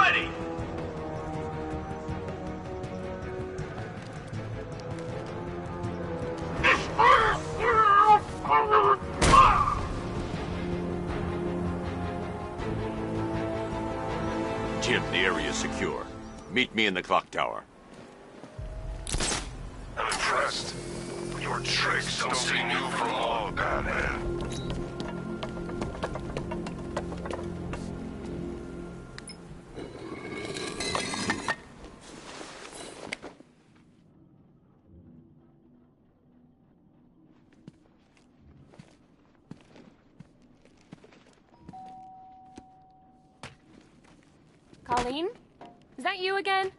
ready! Jim, the area is secure. Meet me in the clock tower. I'm impressed. Your tricks don't seem new from all, Batman. Colleen? Is that you again?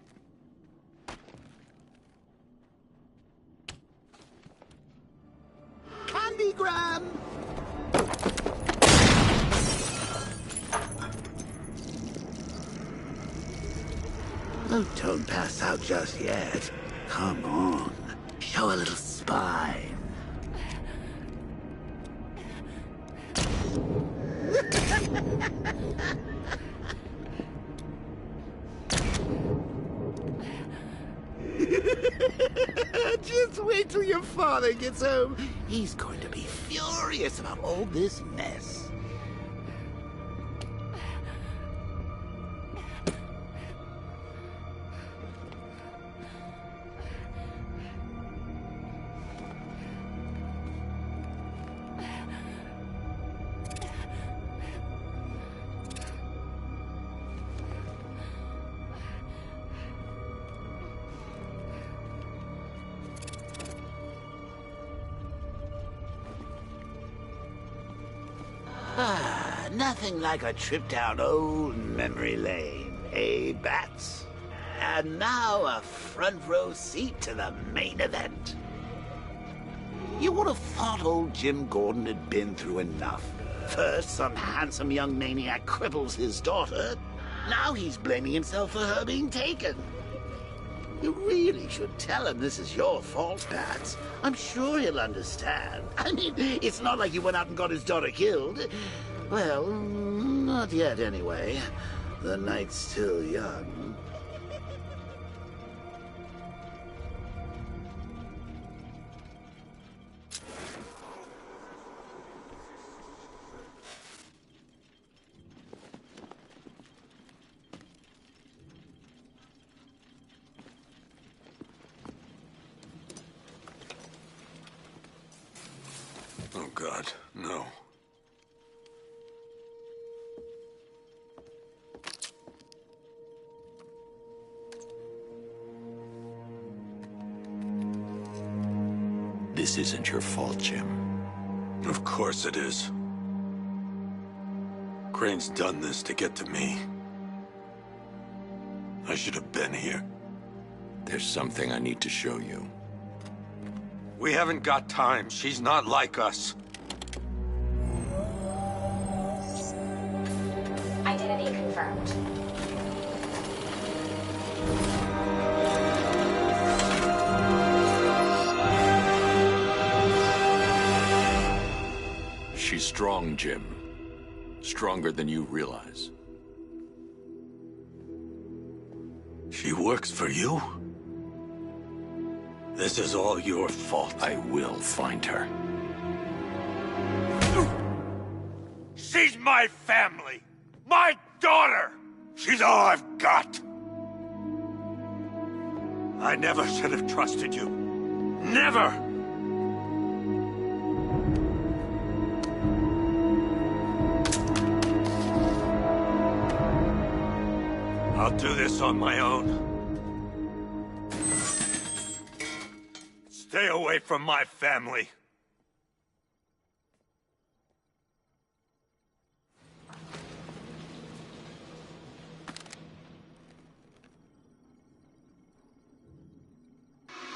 Candygram! Oh, don't pass out just yet. Come on. Show a little spine. Just wait till your father gets home. He's going to be furious about all this mess. Nothing like a trip down old memory lane, eh, Bats? And now a front row seat to the main event. You would have thought old Jim Gordon had been through enough. First, some handsome young maniac cripples his daughter. Now he's blaming himself for her being taken. You really should tell him this is your fault, Bats. I'm sure he'll understand. I mean, it's not like you went out and got his daughter killed. Well, not yet anyway. The night's still young. Oh, God, no. This isn't your fault, Jim. Of course it is. Crane's done this to get to me. I should have been here. There's something I need to show you. We haven't got time. She's not like us. Identity confirmed. She's strong, Jim. Stronger than you realize. She works for you? This is all your fault. I will find her. She's my family! My daughter! She's all I've got! I never should have trusted you. Never! I'll do this on my own. Stay away from my family.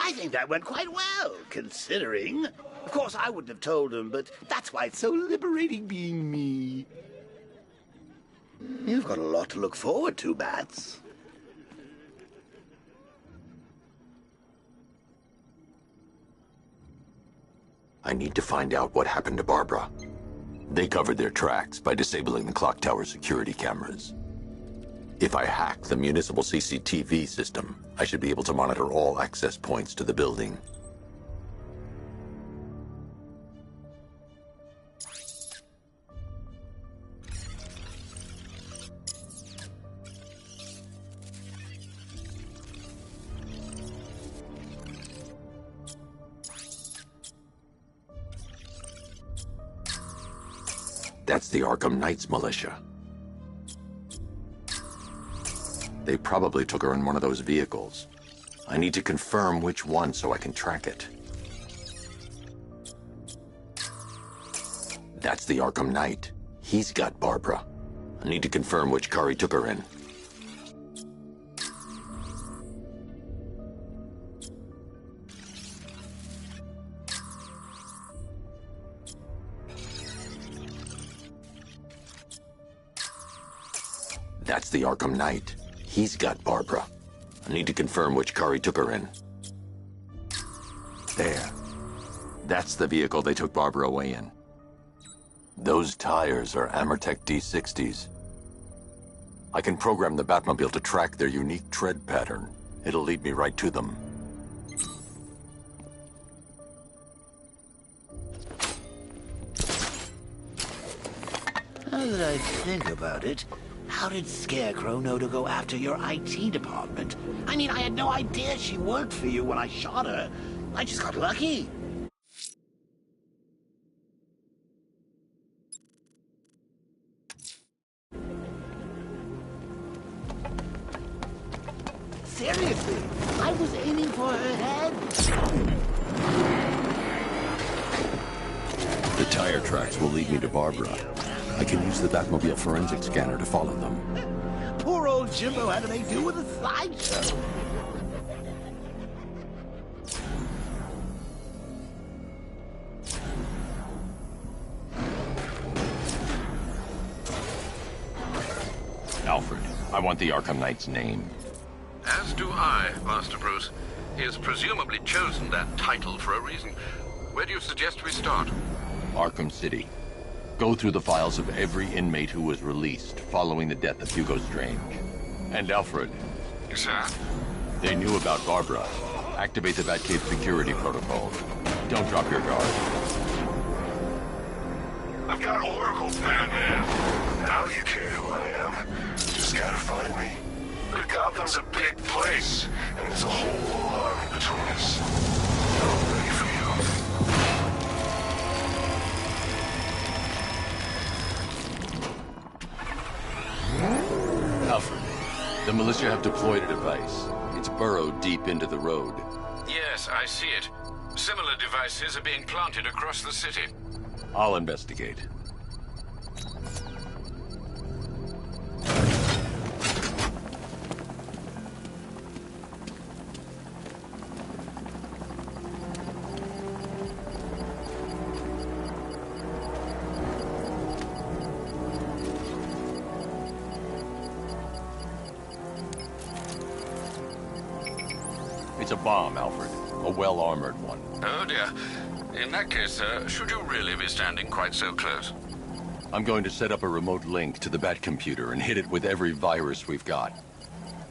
I think that went quite well, considering. Of course, I wouldn't have told him, but that's why it's so liberating being me. You've got a lot to look forward to, Bats. I need to find out what happened to Barbara. They covered their tracks by disabling the clock tower security cameras. If I hack the municipal CCTV system, I should be able to monitor all access points to the building. That's the Arkham Knights militia. They probably took her in one of those vehicles. I need to confirm which one so I can track it. That's the Arkham Knight. He's got Barbara. I need to confirm which car he took her in. That's the Arkham Knight. He's got Barbara. I need to confirm which car he took her in. There. That's the vehicle they took Barbara away in. Those tires are Amertech D60s. I can program the Batmobile to track their unique tread pattern. It'll lead me right to them. Now that I think about it, how did Scarecrow know to go after your IT department? I mean, I had no idea she worked for you when I shot her. I just got lucky. Seriously, I was aiming for her head. The tire tracks will lead me to Barbara. I can use the Batmobile forensic scanner to follow them. Poor old Jimbo had to make do with a slideshow. Alfred, I want the Arkham Knight's name. As do I, Master Bruce. He has presumably chosen that title for a reason. Where do you suggest we start? Arkham City. Go through the files of every inmate who was released following the death of Hugo Strange. And Alfred. Yes, sir? They knew about Barbara. Activate the Batcave security protocol. Don't drop your guard. I've got Oracle's man. Now you care who I am. Just gotta find me. But Gotham's a big place, and there's a whole army between us. I'm ready for you. Alfred, the militia have deployed a device. It's burrowed deep into the road. Yes, I see it. Similar devices are being planted across the city. I'll investigate. It's a bomb, Alfred. A well-armored one. Oh dear. In that case, should you really be standing quite so close? I'm going to set up a remote link to the Batcomputer and hit it with every virus we've got.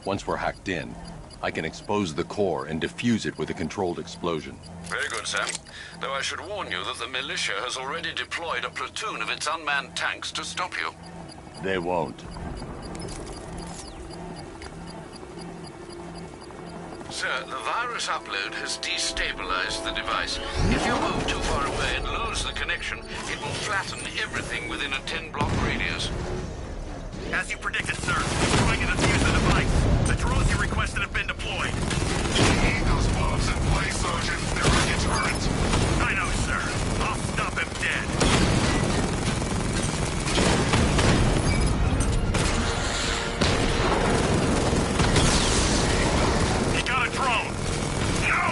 Once we're hacked in, I can expose the core and defuse it with a controlled explosion. Very good, Sam. Though I should warn you that the militia has already deployed a platoon of its unmanned tanks to stop you. They won't. Sir, the virus upload has destabilized the device. If you move too far away and lose the connection, it will flatten everything within a 10-block radius. As you predicted, sir, trying to defuse the device. The drones you requested have been deployed. Keep those bombs in place, Sergeant. They're a deterrent. I know, sir. I'll stop him dead. Drone! No!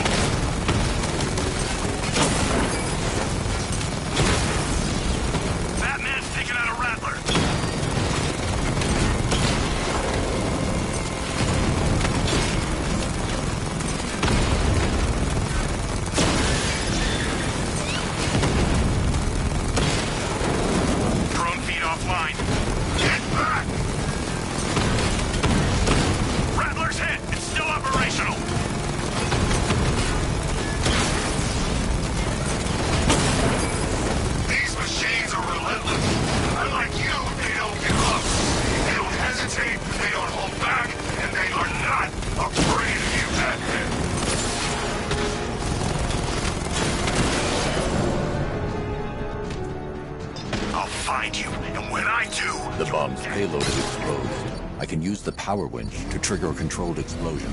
Batman's taking out a Rattler. find you, and when I do... The bomb's payload is exposed. I can use the power winch to trigger a controlled explosion.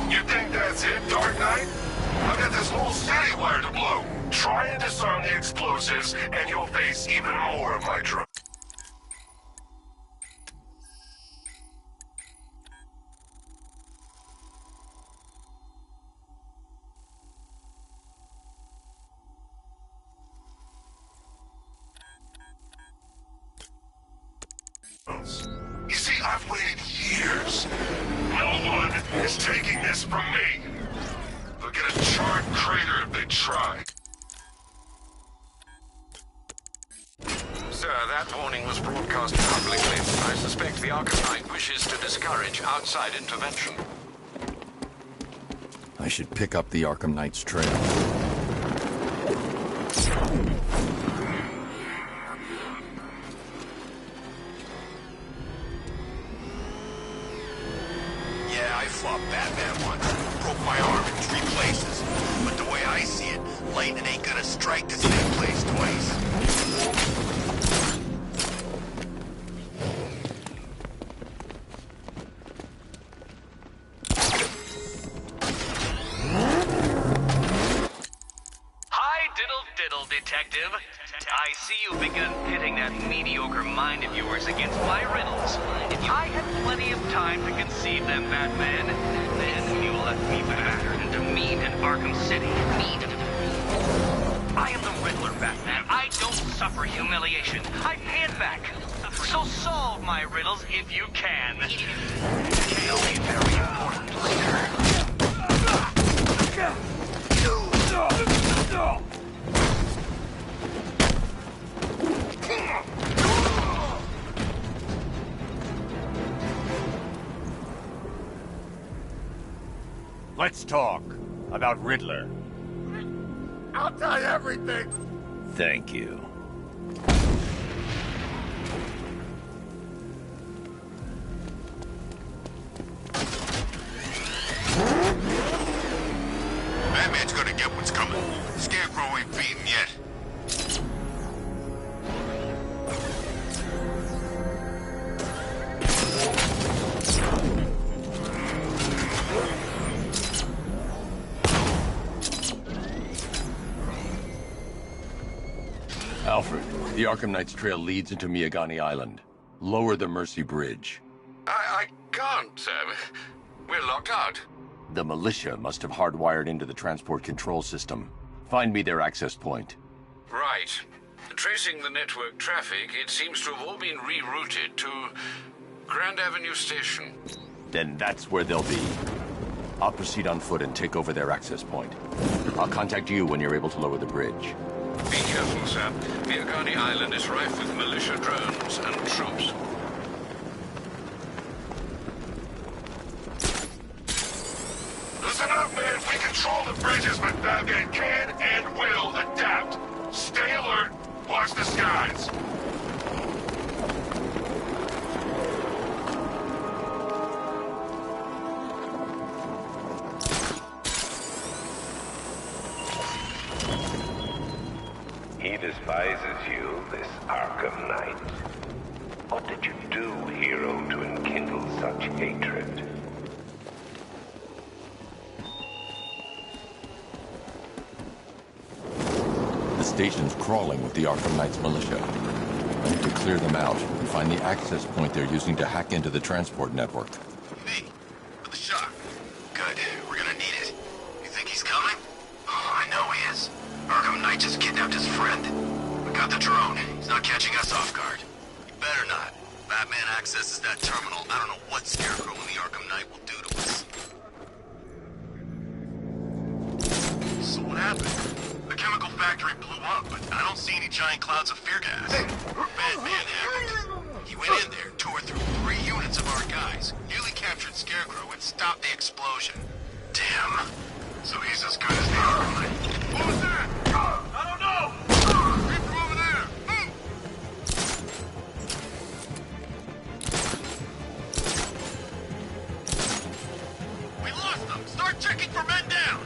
You think that's it, Dark Knight? I've got this whole city wired to blow. Try and disarm the explosives, and you'll face even more of my drones. You see, I've waited years. No one is taking this from me. They'll get a charred crater if they try. Sir, that warning was broadcast publicly. I suspect the Arkham Knight wishes to discourage outside intervention. I should pick up the Arkham Knight's trail. Yeah, I fought Batman once. Broke my arm in 3 places. But the way I see it, lightning ain't gonna strike the same place twice. Hi, diddle, detective. I see you've begun pitting that mediocre mind of yours against my riddles. I had plenty of time to conceive them, Batman. Then you left me battered and demeaned in Arkham City. I am the Riddler, Batman. I don't suffer humiliation. I pay it back. So solve my riddles if you can. They'll be very important later. Let's talk about Riddler. I'll tell you everything. Thank you. Batman's gonna get what's coming. Scarecrow ain't beaten yet. Alfred, the Arkham Knight's trail leads into Miagani Island. Lower the Mercy Bridge. I can't, sir. We're locked out. The militia must have hardwired into the transport control system. Find me their access point. Right. Tracing the network traffic, it seems to have all been rerouted to Grand Avenue Station. Then that's where they'll be. I'll proceed on foot and take over their access point. I'll contact you when you're able to lower the bridge. Be careful, sir. Miagani Island is rife with militia drones and troops. Listen up, man. We control the bridges, but Batman can and will adapt. Stay alert. Watch the skies. He despises you, this Arkham Knight. What did you do, hero, to enkindle such hatred? The station's crawling with the Arkham Knight's militia. I need to clear them out and find the access point they're using to hack into the transport network. Me? For the shot. Good. We're gonna need it. You think he's coming? Oh, I know he is. Arkham Knight just kidnapped his friend. We got the drone. He's not catching us off guard. He better not. Batman accesses that terminal. I don't know what Scarecrow and the Arkham Knight will do to us. So what happened? The chemical factory blew up, but I don't see any giant clouds of fear gas. Batman happened. He went in there, tore through 3 units of our guys, nearly captured Scarecrow, and stopped the explosion. Damn. So he's as good as the Arkham Knight. What was that? I don't know! Read from over there! Move! We lost them! Start checking for men down!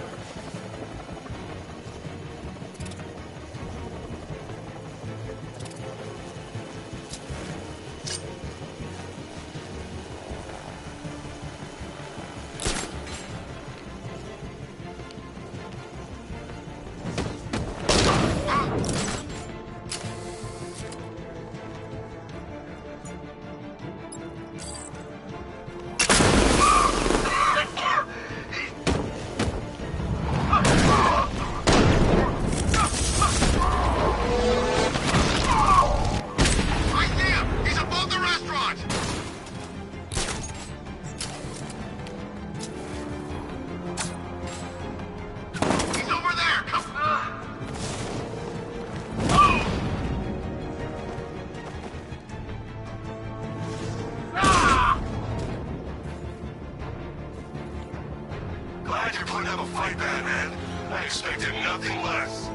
Glad you're putting up a fight, Batman. I expected nothing less.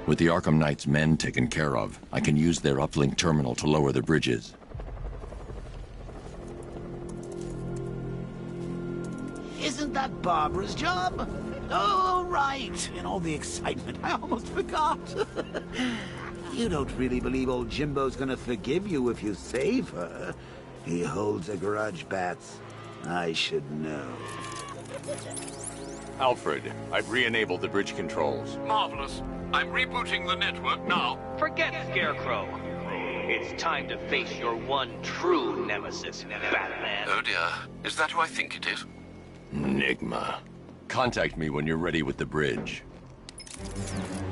With the Arkham Knight's men taken care of, I can use their uplink terminal to lower the bridges. Isn't that Barbara's job? Oh, right. In all the excitement, I almost forgot. You don't really believe old Jimbo's gonna forgive you if you save her. He holds a grudge, Bats. I should know. Alfred, I've re-enabled the bridge controls. Marvelous. I'm rebooting the network now. Forget Scarecrow. It's time to face your one true nemesis, Batman. Oh dear. Is that who I think it is? Enigma. Contact me when you're ready with the bridge.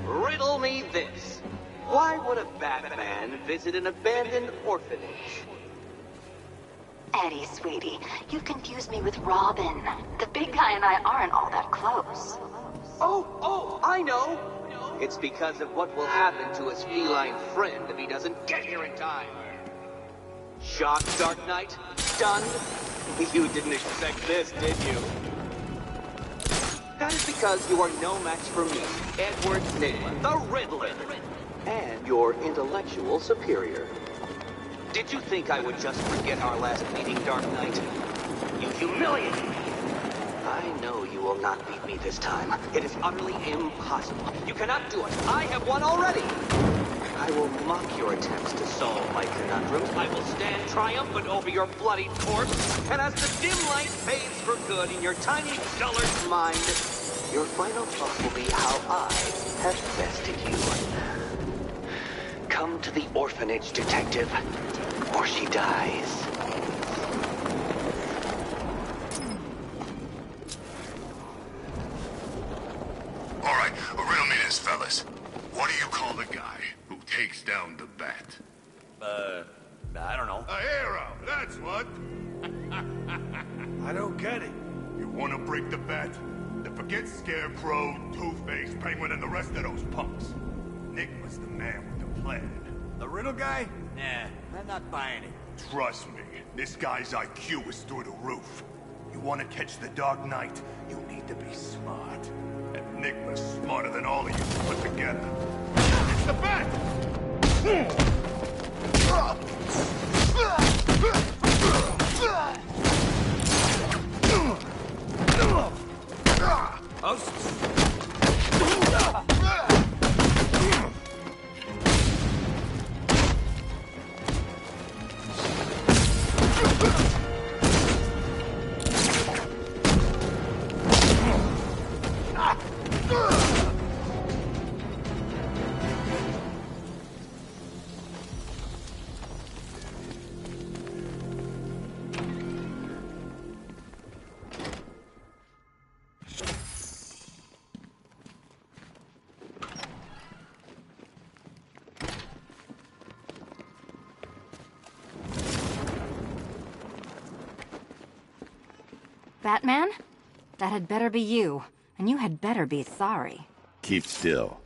Riddle me this. Why would a Batman visit an abandoned orphanage? Eddie, sweetie, you confused me with Robin. The big guy and I aren't all that close. Oh, I know. It's because of what will happen to his feline friend if he doesn't get here in time. Shocked, Dark Knight? Stunned? You didn't expect this, did you? That is because you are no match for me, Edward Nygma, the Riddler, and your intellectual superior. Did you think I would just forget our last meeting, Dark Knight? You humiliate me! I know you will not beat me this time. It is utterly impossible. You cannot do it. I have won already! I will mock your attempts to solve my conundrums. I will stand triumphant over your bloody corpse. And as the dim light fades for good in your tiny dullard's mind, your final thought will be how I have bested you. Come to the orphanage, detective, or she dies. All right, riddle me this, fellas. What do you call the guy who takes down the Bat? I don't know. A hero, that's what. I don't get it. You want to break the Bat? Then forget Scarecrow, Two-Face, Penguin, and the rest of those punks. Enigma's the man with the plan. The riddle guy? Nah, I'm not buying it. Trust me, this guy's IQ is through the roof. You want to catch the Dark Knight, you need to be smart. And Enigma's smarter than all of you put together. It's the Bat! Batman? That had better be you. And you had better be sorry. Keep still.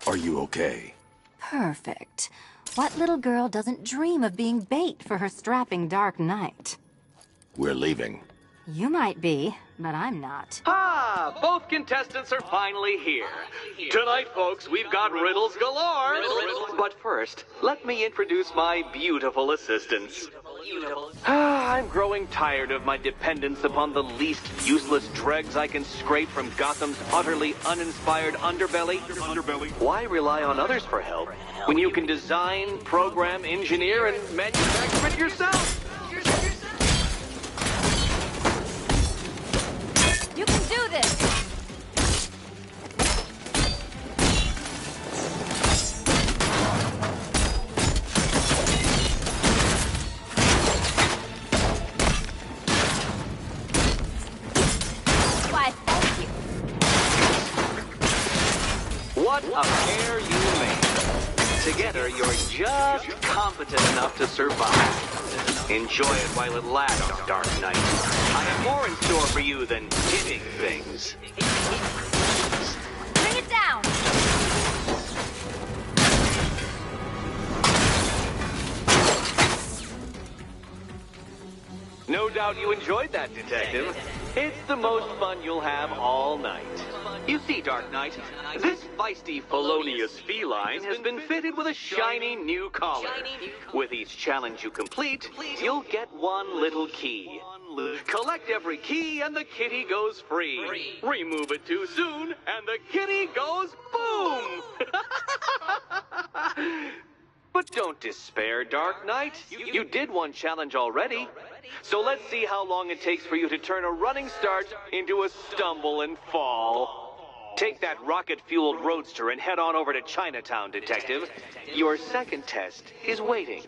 Are you okay? Perfect. What little girl doesn't dream of being bait for her strapping Dark Knight? We're leaving. You might be, but I'm not. Ah, both contestants are finally here. Tonight, folks, we've got riddles galore. But first, let me introduce my beautiful assistants. I'm growing tired of my dependence upon the least useless dregs I can scrape from Gotham's utterly uninspired underbelly. Why rely on others for help when you can design, program, engineer, and manufacture it yourself? You can do this! Why, thank you. What a pair you made. Together, you're just competent enough to survive. Enjoy it while it lasts, Dark Knight. I have more in store for you than hitting things. Bring it down! No doubt you enjoyed that, Detective. It's the most fun you'll have all night. You see, Dark Knight, this feisty, felonious feline has been fitted with a shiny new collar. With each challenge you complete, you'll get one little key. Collect every key and the kitty goes free. Remove it too soon and the kitty goes boom! But don't despair, Dark Knight. You did one challenge already. So let's see how long it takes for you to turn a running start into a stumble and fall. Take that rocket-fueled roadster and head on over to Chinatown, Detective. Your second test is waiting.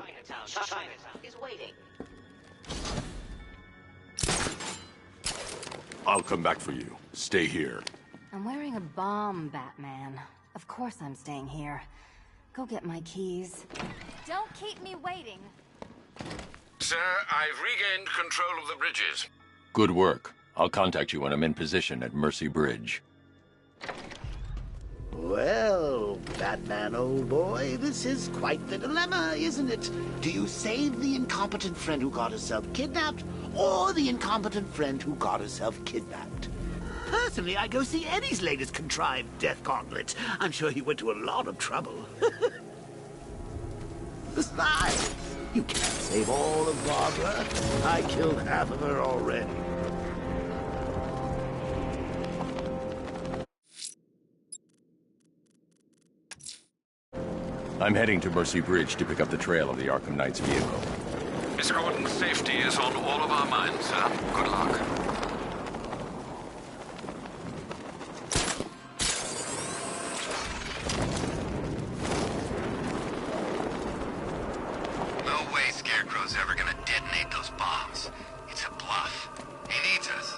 I'll come back for you. Stay here. I'm wearing a bomb, Batman. Of course I'm staying here. Go get my keys. Don't keep me waiting. Sir, I've regained control of the bridges. Good work. I'll contact you when I'm in position at Mercy Bridge. Well, Batman, old boy, this is quite the dilemma, isn't it? Do you save the incompetent friend who got herself kidnapped, or the incompetent friend who got herself kidnapped? Personally, I'd go see Eddie's latest contrived death gauntlet. I'm sure he went to a lot of trouble. Besides, you can't save all of Barbara. I killed half of her already. I'm heading to Mercy Bridge to pick up the trail of the Arkham Knight's vehicle. Miss Gordon's safety is on all of our minds, sir. Good luck. No way Scarecrow's ever gonna detonate those bombs. It's a bluff. He needs us.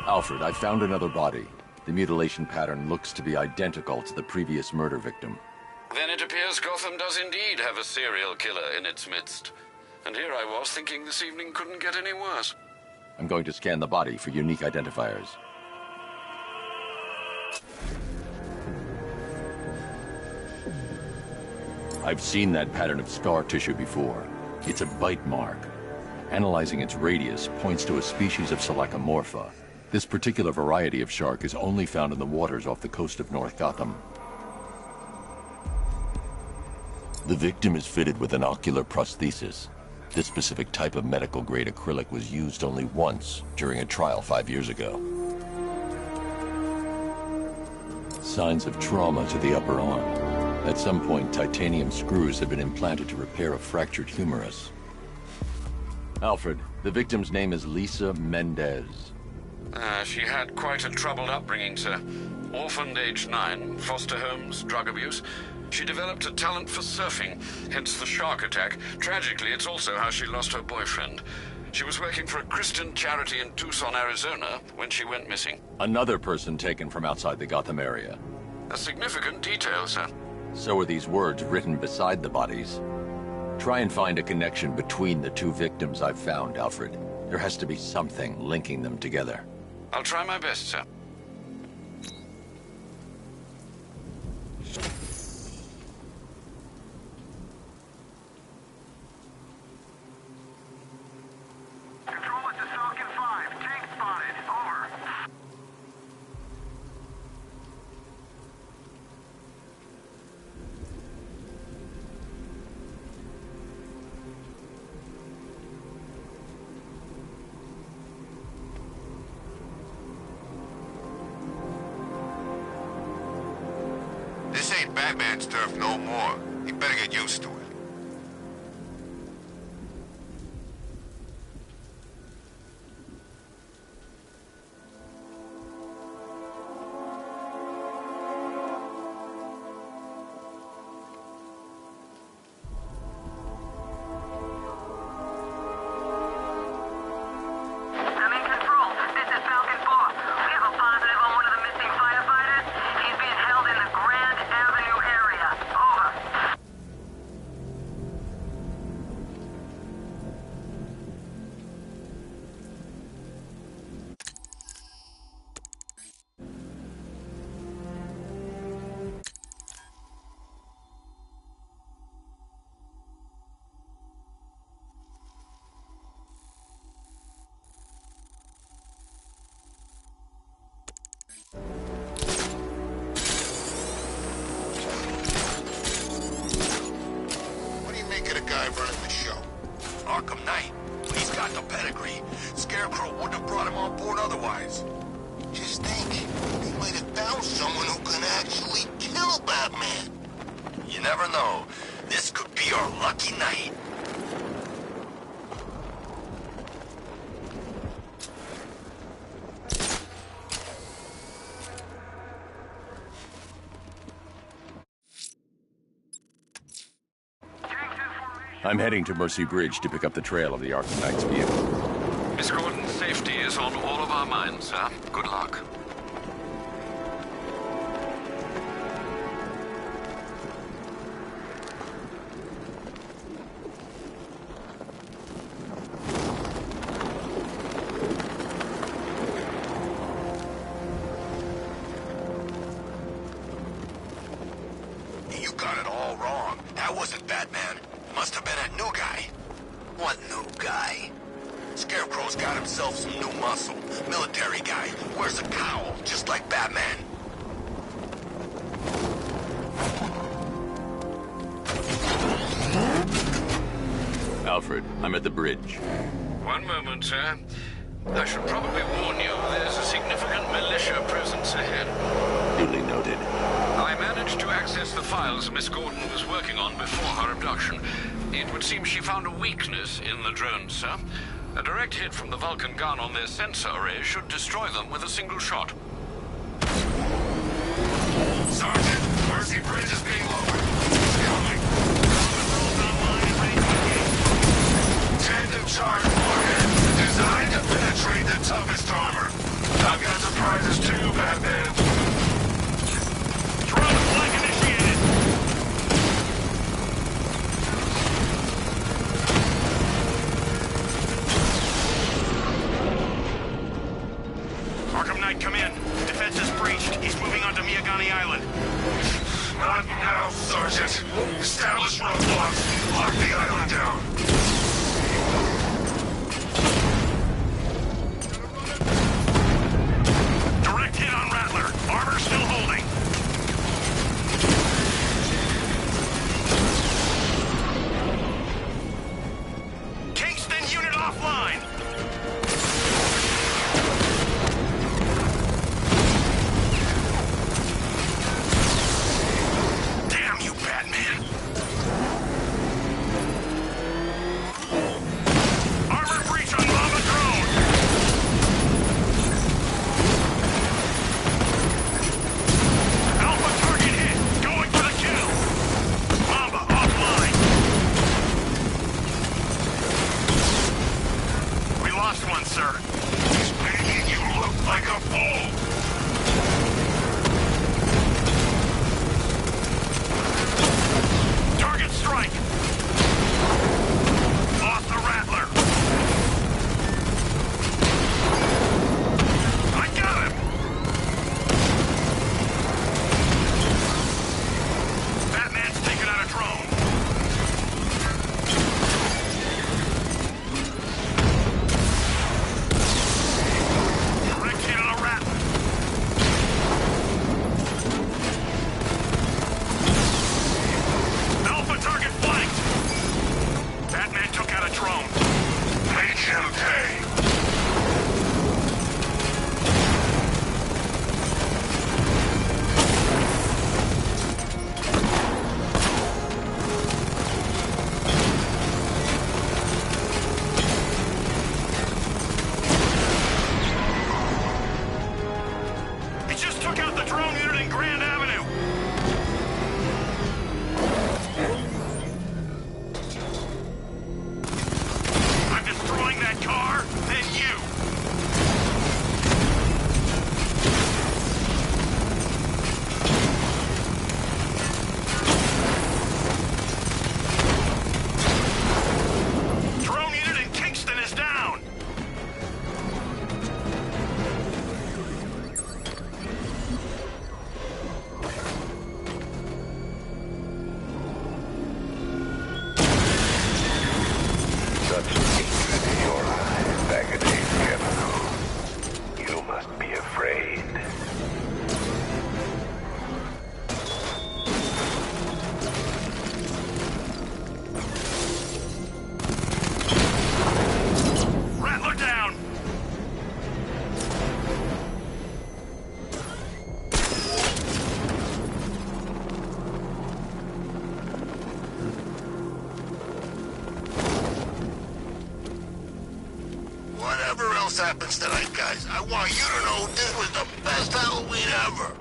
Alfred, I found another body. The mutilation pattern looks to be identical to the previous murder victim. Then it appears Gotham does indeed have a serial killer in its midst. And here I was thinking this evening couldn't get any worse. I'm going to scan the body for unique identifiers. I've seen that pattern of scar tissue before. It's a bite mark. Analyzing its radius points to a species of Selachomorpha. This particular variety of shark is only found in the waters off the coast of North Gotham. The victim is fitted with an ocular prosthesis. This specific type of medical-grade acrylic was used only once during a trial 5 years ago. Signs of trauma to the upper arm. At some point, titanium screws have been implanted to repair a fractured humerus. Alfred, the victim's name is Lisa Mendez. She had quite a troubled upbringing, sir. Orphaned age 9, foster homes, drug abuse. She developed a talent for surfing, hence the shark attack. Tragically, it's also how she lost her boyfriend. She was working for a Christian charity in Tucson, Arizona, when she went missing. Another person taken from outside the Gotham area. A significant detail, sir. So are these words written beside the bodies. Try and find a connection between the two victims I've found, Alfred. There has to be something linking them together. I'll try my best, sir. Batman's turf no more. You better get used to it. What do you make of the guy running the show? Arkham Knight. He's got the pedigree. Scarecrow wouldn't have brought him on board otherwise. Just think, he might have found someone who can actually kill Batman. You never know. This could be our lucky night. I'm heading to Mercy Bridge to pick up the trail of the Arkham Knight's vehicle. Miss Gordon's safety is on all of our minds, sir. Good luck. You got it all wrong. That wasn't Batman. It must have been that new guy. What new guy? Scarecrow's got himself some new muscle. Military guy. Wears a cowl, just like Batman. Alfred, I'm at the bridge. One moment, sir. I should probably warn you, there's a significant militia presence ahead. Duly noted. I managed to access the files Miss Gordon was working on before her abduction. It would seem she found a weakness in the drones, sir. A direct hit from the Vulcan gun on their sensor array should destroy them with a single shot. Sergeant, Mercy Bridge is being lowered. It's coming. Online and ready to engage. Tandem charge warhead, designed to penetrate the toughest armor. I've got surprises too, Batman. Drone flank initiated. Arkham Knight, come in. Defense is breached. He's moving onto Miyagani Island. Not now, Sergeant. Establish roadblocks. Lock the island down. Direct hit on Rattler. Armor still holding. Kingston unit offline. Damn you, Batman. Armor breach on Mama drone. Alpha target hit. Going for the kill. Mamba offline. We lost one, sir. He's making you look like a fool. Target strike. Lost the Rattler. I got him. Batman's taken out a drone. Direct hit on a Rattler. Alpha target flanked. this happens tonight, guys. I want you to know this was the best Halloween ever.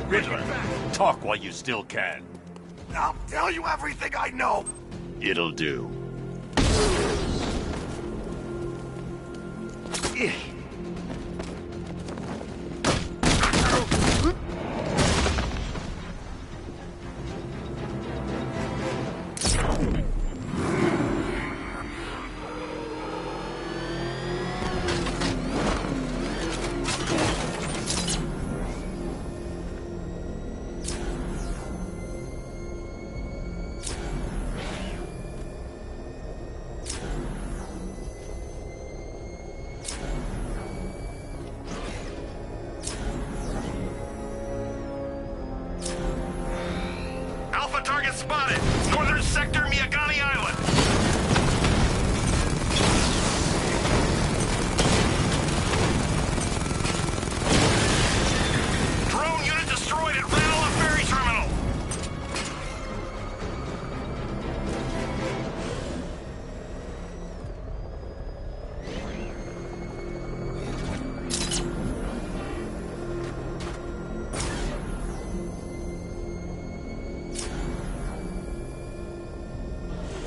Riddler, talk while you still can. I'll tell you everything I know. It'll do. Alpha target spotted! Northern sector, Miyagani Island! Drone unit destroyed at Ranelagh Ferry Terminal!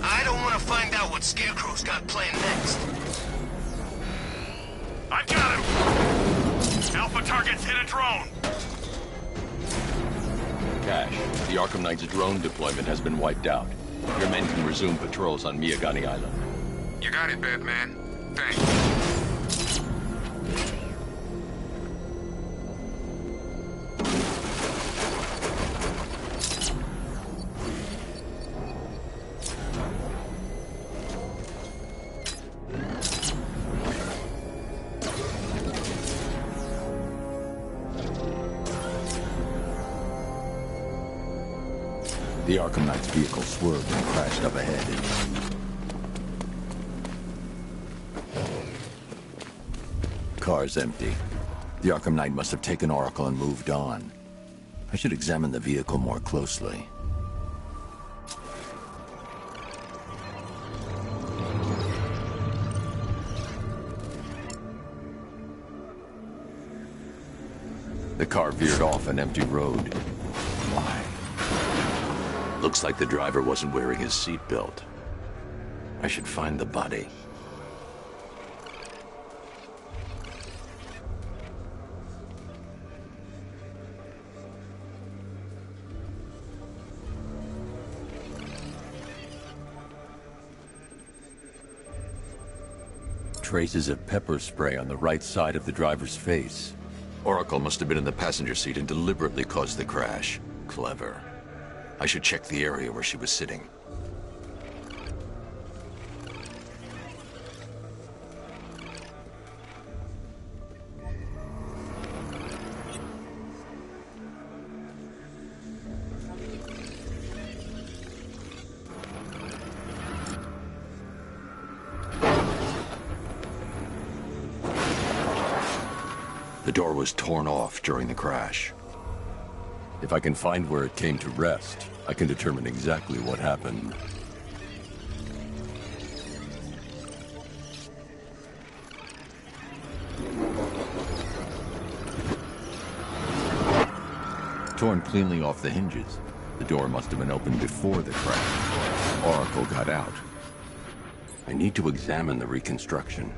I don't want to find out what Scarecrow's got planned next. I've got him! Alpha targets hit a drone! Cash, the Arkham Knight's drone deployment has been wiped out. Your men can resume patrols on Miyagani Island. You got it, Batman. Thanks. The Arkham Knight's vehicle swerved and crashed up ahead. Car's empty. The Arkham Knight must have taken Oracle and moved on. I should examine the vehicle more closely. The car veered off an empty road. Why? Looks like the driver wasn't wearing his seatbelt. I should find the body. Traces of pepper spray on the right side of the driver's face. Oracle must have been in the passenger seat and deliberately caused the crash. Clever. I should check the area where she was sitting. The door was torn off during the crash. If I can find where it came to rest, I can determine exactly what happened. Torn cleanly off the hinges. The door must have been opened before the crash. Oracle got out. I need to examine the reconstruction,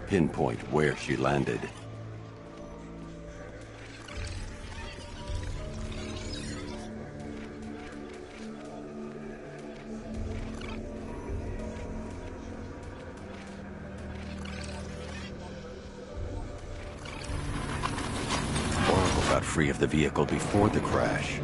pinpoint where she landed. Got free of the vehicle before the crash.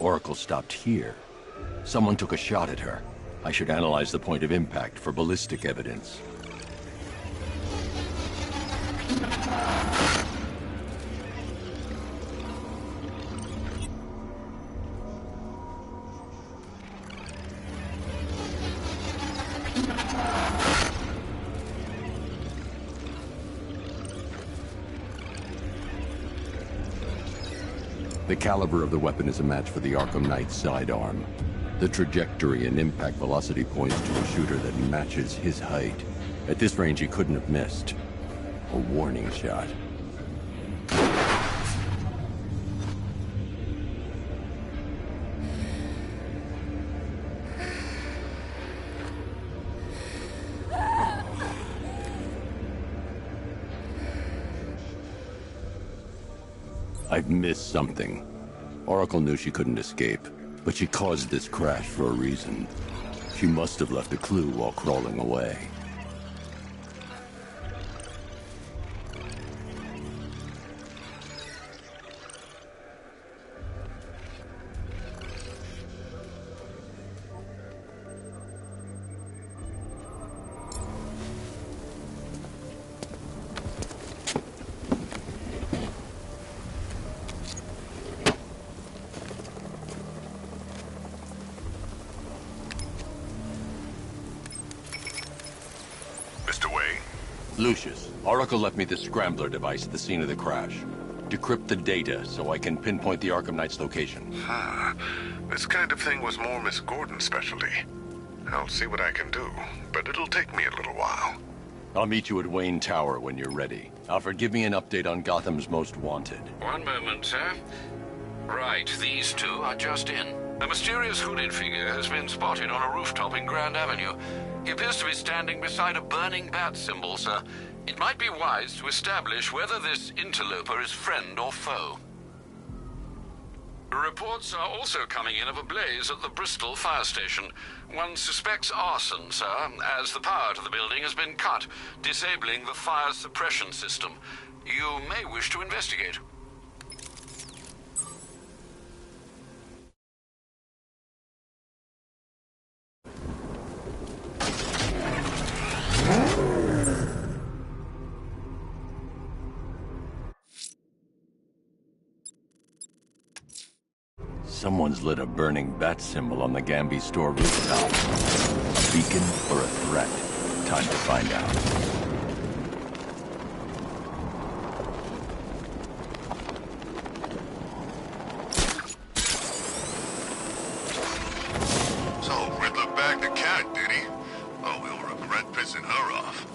Oracle stopped here. Someone took a shot at her. I should analyze the point of impact for ballistic evidence. The caliber of the weapon is a match for the Arkham Knight's sidearm. The trajectory and impact velocity points to a shooter that matches his height. At this range, he couldn't have missed. A warning shot. I've missed something. Oracle knew she couldn't escape, but she caused this crash for a reason. She must have left a clue while crawling away. Lucius, Oracle left me the scrambler device at the scene of the crash. Decrypt the data so I can pinpoint the Arkham Knight's location. This kind of thing was more Miss Gordon's specialty. I'll see what I can do, but it'll take me a little while. I'll meet you at Wayne Tower when you're ready. Alfred, give me an update on Gotham's Most Wanted. One moment, sir. Right, these two are just in. A mysterious hooded figure has been spotted on a rooftop in Grand Avenue. He appears to be standing beside a burning bat symbol, sir. It might be wise to establish whether this interloper is friend or foe. Reports are also coming in of a blaze at the Bristol fire station. One suspects arson, sir, as the power to the building has been cut, disabling the fire suppression system. You may wish to investigate. Someone's lit a burning bat symbol on the Gamby store rooftop. A beacon or a threat? Time to find out. So, Riddler bagged the cat, did he? Oh, we'll regret pissing her off.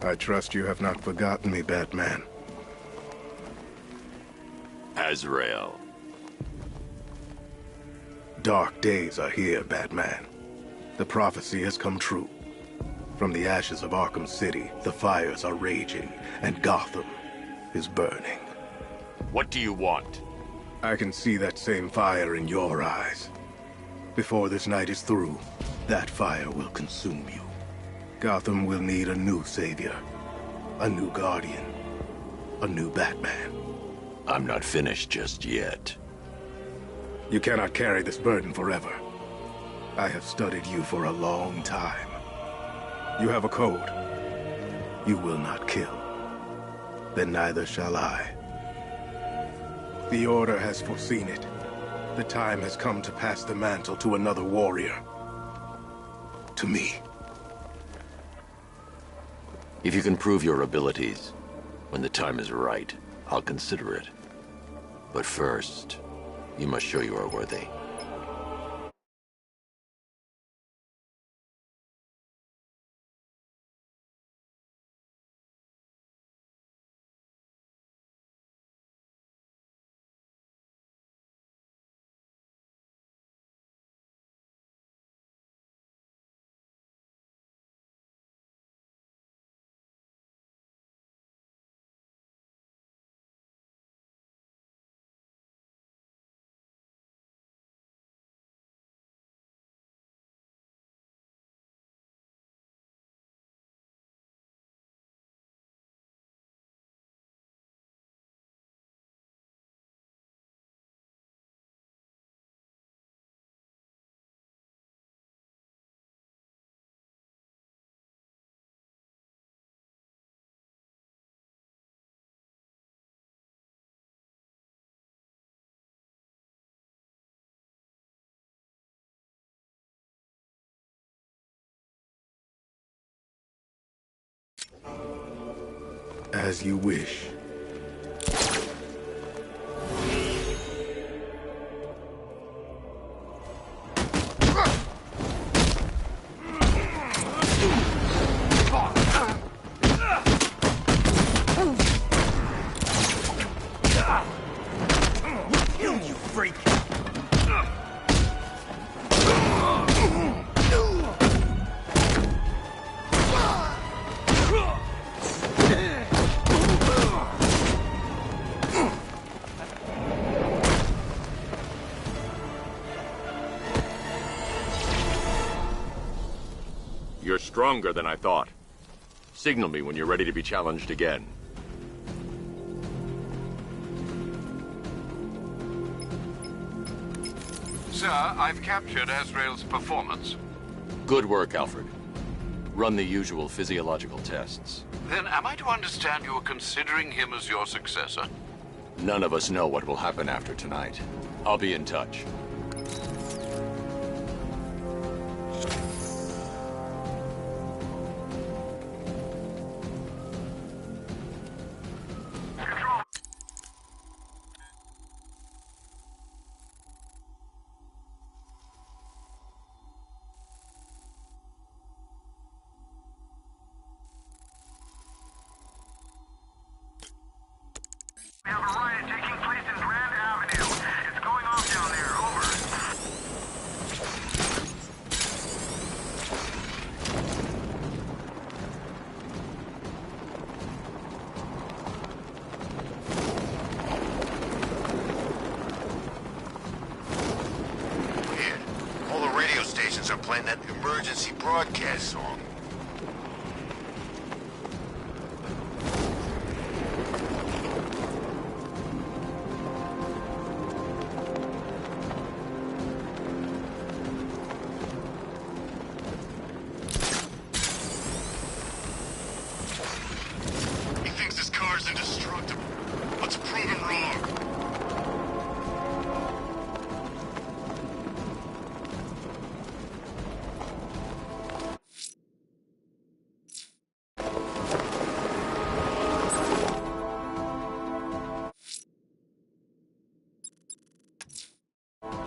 I trust you have not forgotten me, Batman. Azrael. Dark days are here, Batman. The prophecy has come true. From the ashes of Arkham City, the fires are raging, and Gotham is burning. What do you want? I can see that same fire in your eyes. Before this night is through, that fire will consume you. Gotham will need a new savior, a new guardian, a new Batman. I'm not finished just yet. You cannot carry this burden forever. I have studied you for a long time. You have a code. You will not kill. Then neither shall I. The Order has foreseen it. The time has come to pass the mantle to another warrior. To me. If you can prove your abilities, when the time is right, I'll consider it. But first, you must show you are worthy. As you wish. You freak! You're stronger than I thought. Signal me when you're ready to be challenged again. Sir, I've captured Azrael's performance. Good work, Alfred. Run the usual physiological tests. Then am I to understand you are considering him as your successor? None of us know what will happen after tonight. I'll be in touch. We have a riot taking place in Grand Avenue. It's going off down there. Over. Weird. All the radio stations are playing that emergency broadcast song. He thinks his car's indestructible. Let's prove him wrong.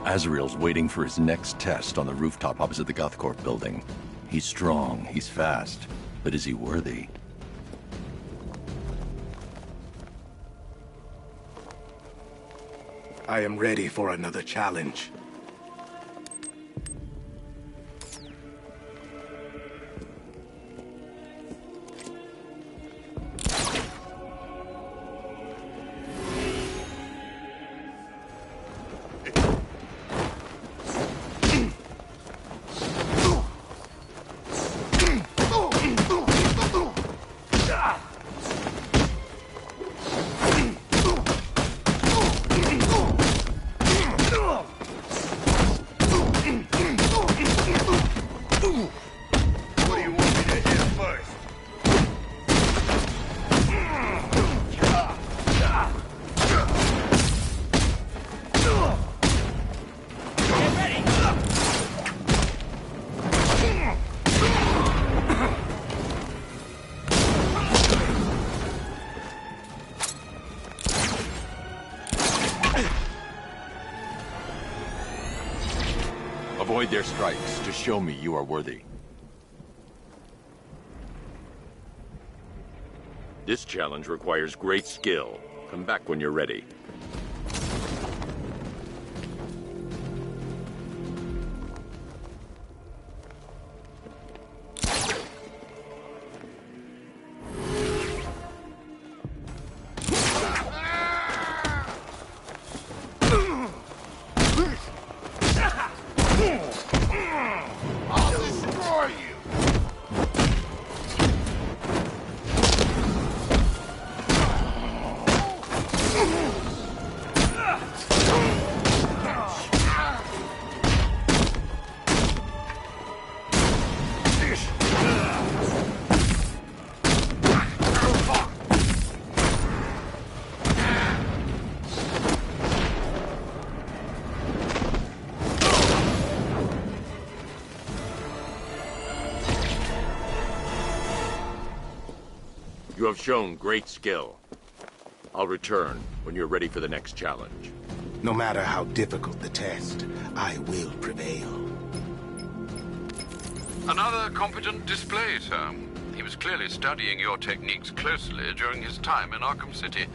Azrael's waiting for his next test on the rooftop opposite the Gothcorp building. He's strong, he's fast, but is he worthy? I am ready for another challenge. Avoid their strikes to show me you are worthy. This challenge requires great skill. Come back when you're ready. I'll destroy you! You have shown great skill. I'll return when you're ready for the next challenge. No matter how difficult the test, I will prevail. Another competent display, sir. He was clearly studying your techniques closely during his time in Arkham City.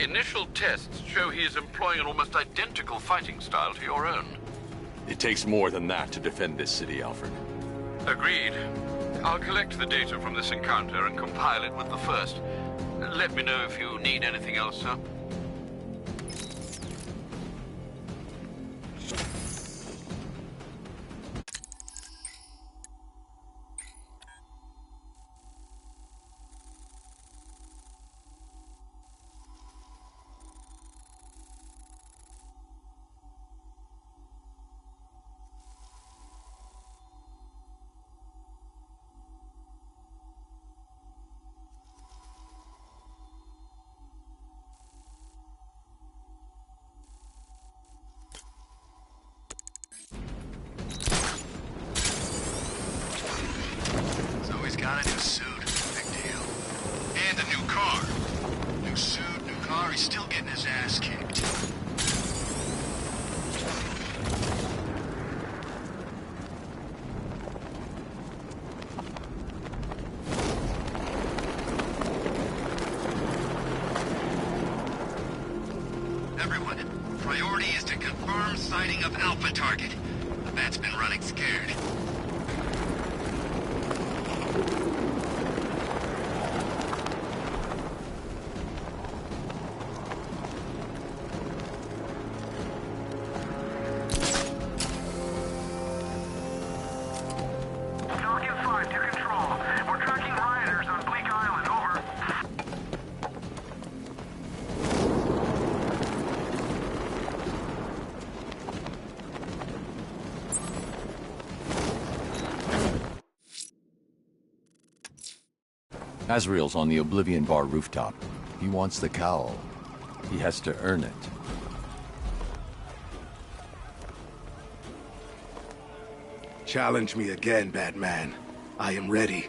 Initial tests show he is employing an almost identical fighting style to your own. It takes more than that to defend this city, Alfred. Agreed. I'll collect the data from this encounter and compile it with the first. Let me know if you need anything else, sir. Got a new suit. Big deal. And a new car. New suit, new car. He's still getting his ass kicked. Everyone, priority is to confirm sighting of Alpha target. The bat's been running scared. Azrael's on the Oblivion Bar rooftop. He wants the cowl. He has to earn it. Challenge me again, Batman. I am ready.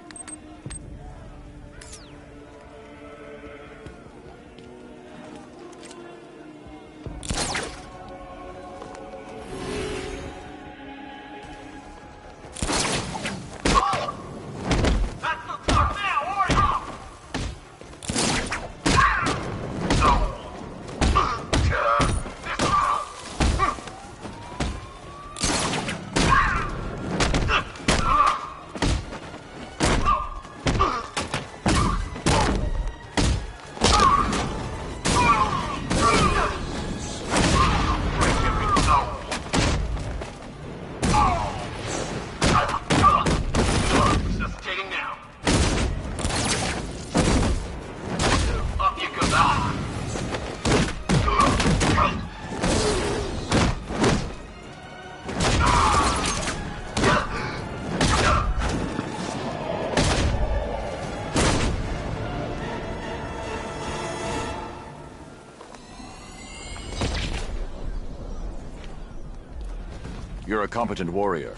You're a competent warrior,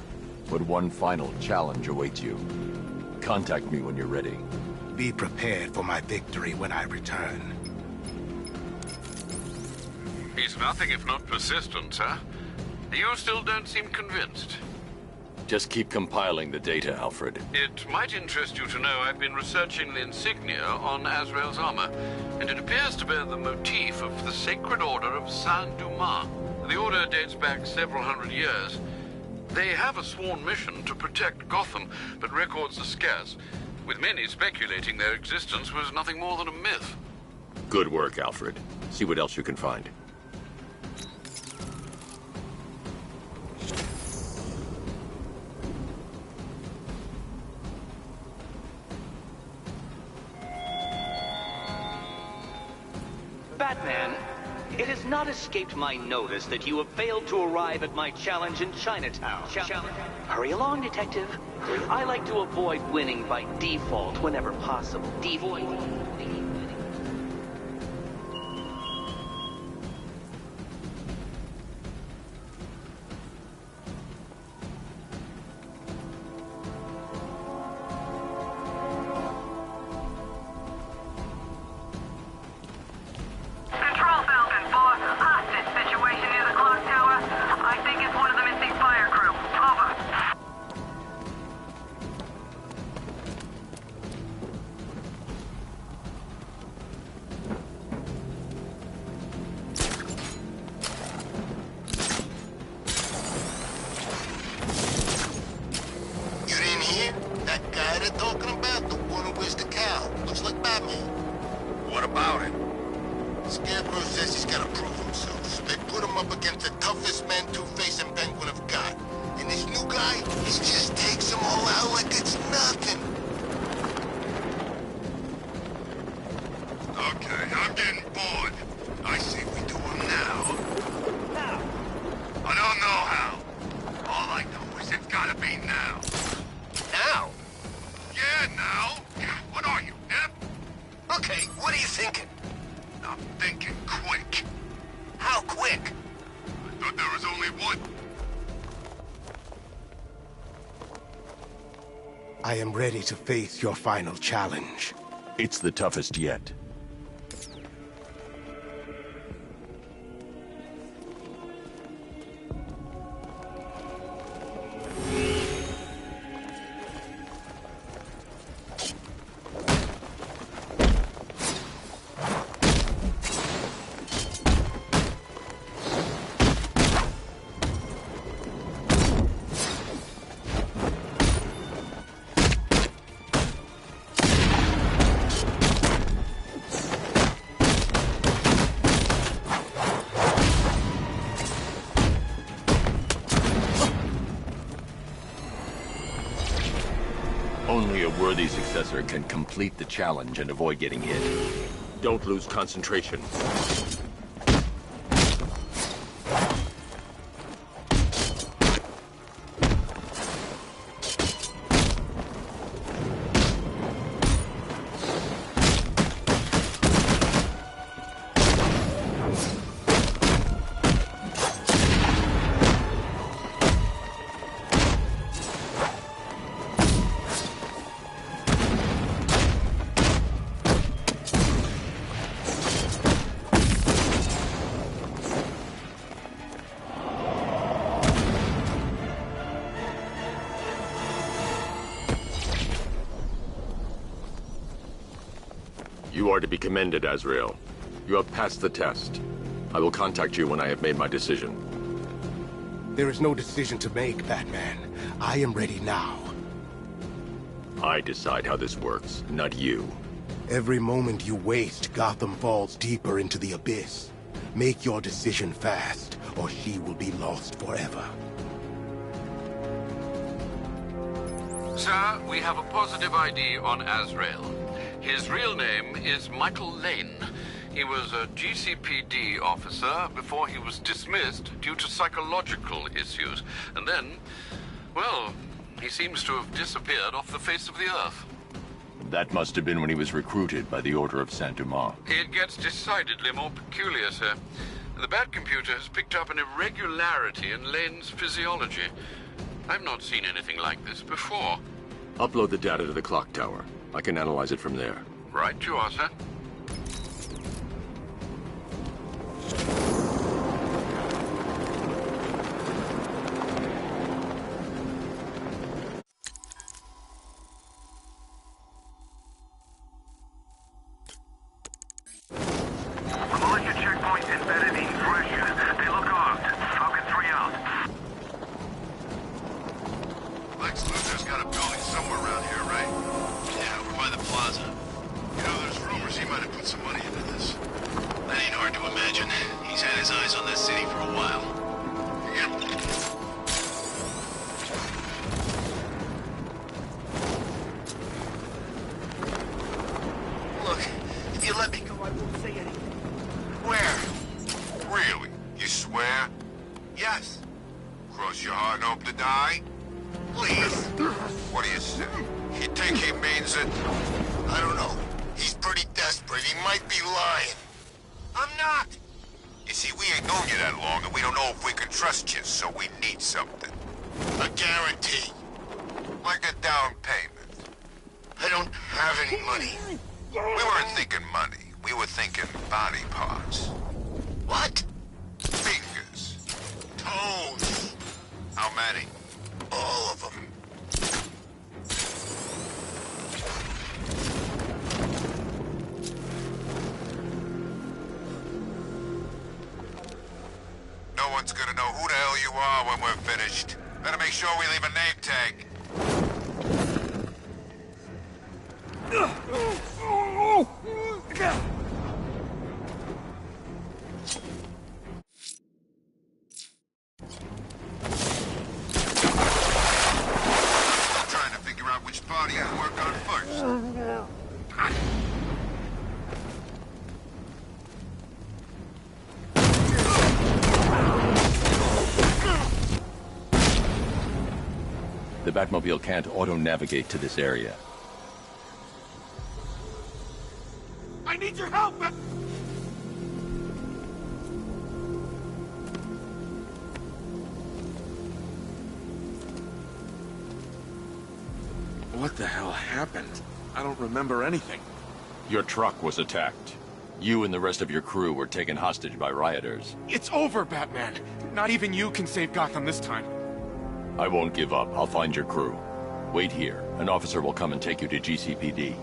but one final challenge awaits you. Contact me when you're ready. Be prepared for my victory when I return. He's nothing if not persistent, sir. You still don't seem convinced. Just keep compiling the data, Alfred. It might interest you to know I've been researching the insignia on Azrael's armor, and it appears to bear the motif of the Sacred Order of Saint-Dumas. The order dates back several hundred years. They have a sworn mission to protect Gotham, but records are scarce, with many speculating their existence was nothing more than a myth. Good work, Alfred. See what else you can find. Batman, it has not escaped my notice that you have failed to arrive at my challenge in Chinatown. Hurry along, Detective. I like to avoid winning by default whenever possible. What about him? Scarecrow says he's gotta prove himself. They put him up against the toughest man Two-Face and Penguin have got. And this new guy, he just takes them all out like it's nothing. Okay, I'm getting bored. I say we do him now. How? I don't know how. All I know is it's gotta be now. Now? Yeah, now. What are you, Nip? Okay, what are you thinking? I'm thinking quick. How quick? I thought there was only one. I am ready to face your final challenge. It's the toughest yet. Only a worthy successor can complete the challenge and avoid getting hit. Don't lose concentration. You are to be commended, Azrael. You have passed the test. I will contact you when I have made my decision. There is no decision to make, Batman. I am ready now. I decide how this works, not you. Every moment you waste, Gotham falls deeper into the abyss. Make your decision fast, or she will be lost forever. Sir, we have a positive ID on Azrael. His real name is Michael Lane. He was a GCPD officer before he was dismissed due to psychological issues. And then, well, he seems to have disappeared off the face of the earth. That must have been when he was recruited by the Order of Saint-Dumas. It gets decidedly more peculiar, sir. The Batcomputer has picked up an irregularity in Lane's physiology. I've not seen anything like this before. Upload the data to the clock tower. I can analyze it from there. Right you are, sir. Militia checkpoint embedded in Thrasher. They look armed. Falcon 3 out. Lex Luthor's got a building somewhere around here, right? Yeah, over by the plaza. You know, there's rumors he might have put some money into this. That ain't hard to imagine. He's had his eyes on this city for a while. Look, if you let me go, I won't say anything. Where? Really? You swear? Yes. Cross your heart and hope to die? Please. What do you say? You think he means it? I don't know. He's pretty desperate. He might be lying. I'm not. You see, we ain't known you that long, and we don't know if we can trust you, so we need something. A guarantee. Like a down payment. I don't have any money. We weren't thinking money. We were thinking body parts. What? Fingers. Toes. How many? All of them. No one's gonna know who the hell you are when we're finished. Better make sure we leave a name tag. Batmobile can't auto-navigate to this area. I need your help! What the hell happened? I don't remember anything. Your truck was attacked. You and the rest of your crew were taken hostage by rioters. It's over, Batman. Not even you can save Gotham this time. I won't give up. I'll find your crew. Wait here. An officer will come and take you to GCPD.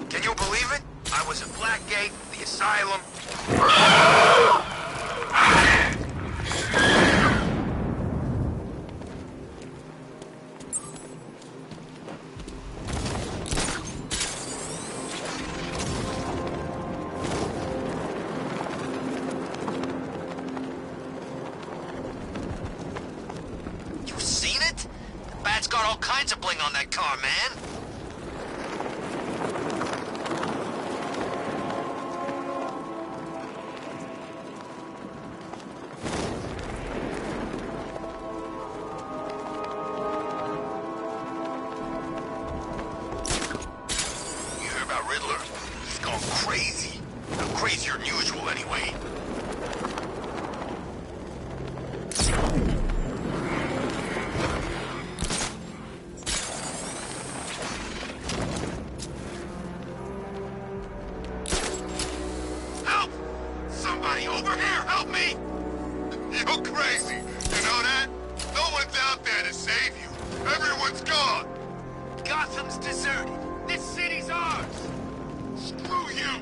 Can you believe it? I was at Blackgate, the asylum. You seen it? The Bat's got all kinds of bling on that car, man. He's gone crazy. Crazier than usual, anyway. Help! Somebody over here, help me! You're crazy. You know that? No one's out there to save you. Everyone's gone. Gotham's deserted. This city's ours. Screw you.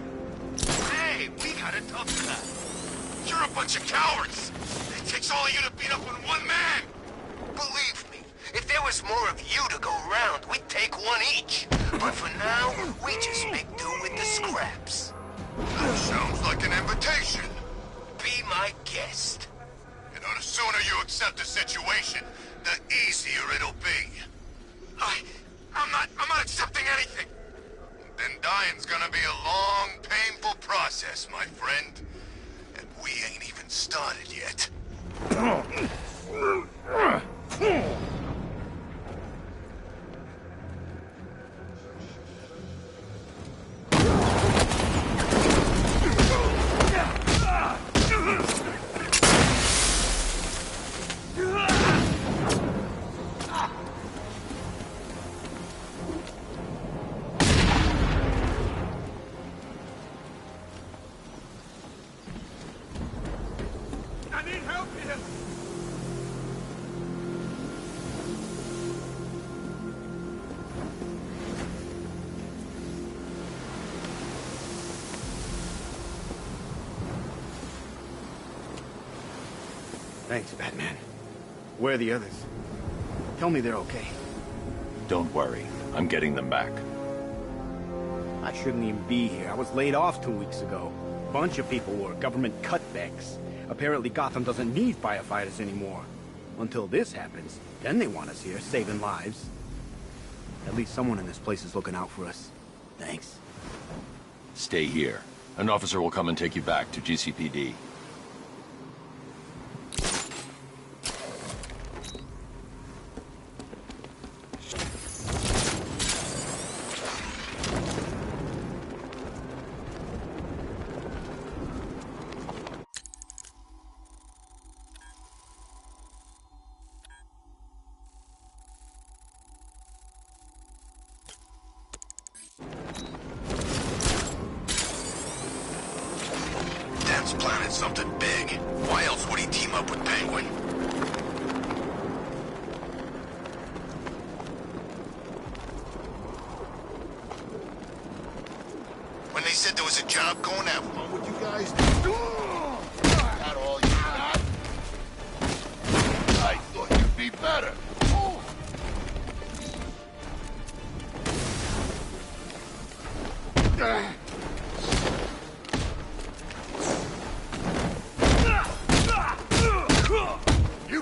Hey, we got a tough cut. You're a bunch of cowards. It takes all of you to beat up on one man. Believe me, if there was more of you to go around, we'd take one each. But for now, we just make do with the scraps. That sounds like an invitation. Be my guest. You know, the sooner you accept the situation, the easier it'll be. I'm not accepting anything. Then dying's gonna be a long, painful process, my friend. And we ain't even started yet. I need help here! Thanks, Batman. Where are the others? Tell me they're okay. Don't worry. I'm getting them back. I shouldn't even be here. I was laid off 2 weeks ago. A bunch of people were government cutbacks. Apparently Gotham doesn't need firefighters anymore. Until this happens, then they want us here, saving lives. At least someone in this place is looking out for us. Thanks. Stay here. An officer will come and take you back to GCPD. Dan's planning something big. Why else would he team up with Penguin? When they said there was a job going out, what would you guys do? Not all you got. I thought you'd be better. You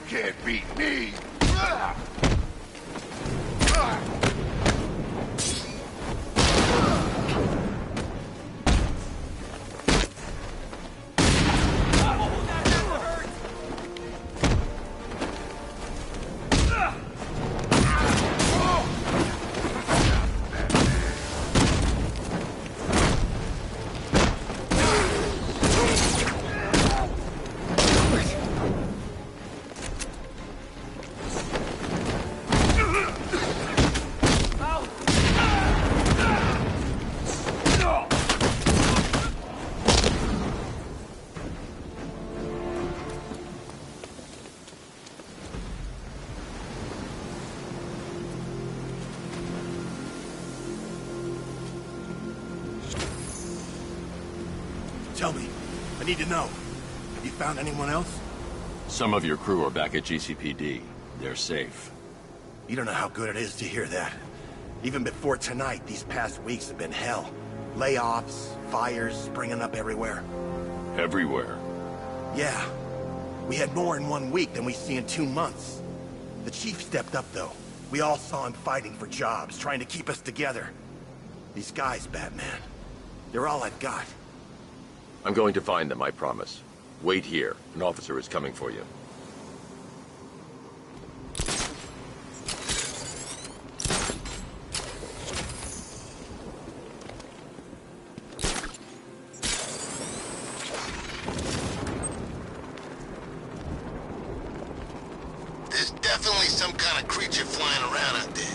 can't beat me! Tell me. I need to know. Have you found anyone else? Some of your crew are back at GCPD. They're safe. You don't know how good it is to hear that. Even before tonight, these past weeks have been hell. Layoffs, fires springing up everywhere. Everywhere? Yeah. We had more in 1 week than we see in 2 months. The chief stepped up, though. We all saw him fighting for jobs, trying to keep us together. These guys, Batman, they're all I've got. I'm going to find them, I promise. Wait here. An officer is coming for you. There's definitely some kind of creature flying around out there.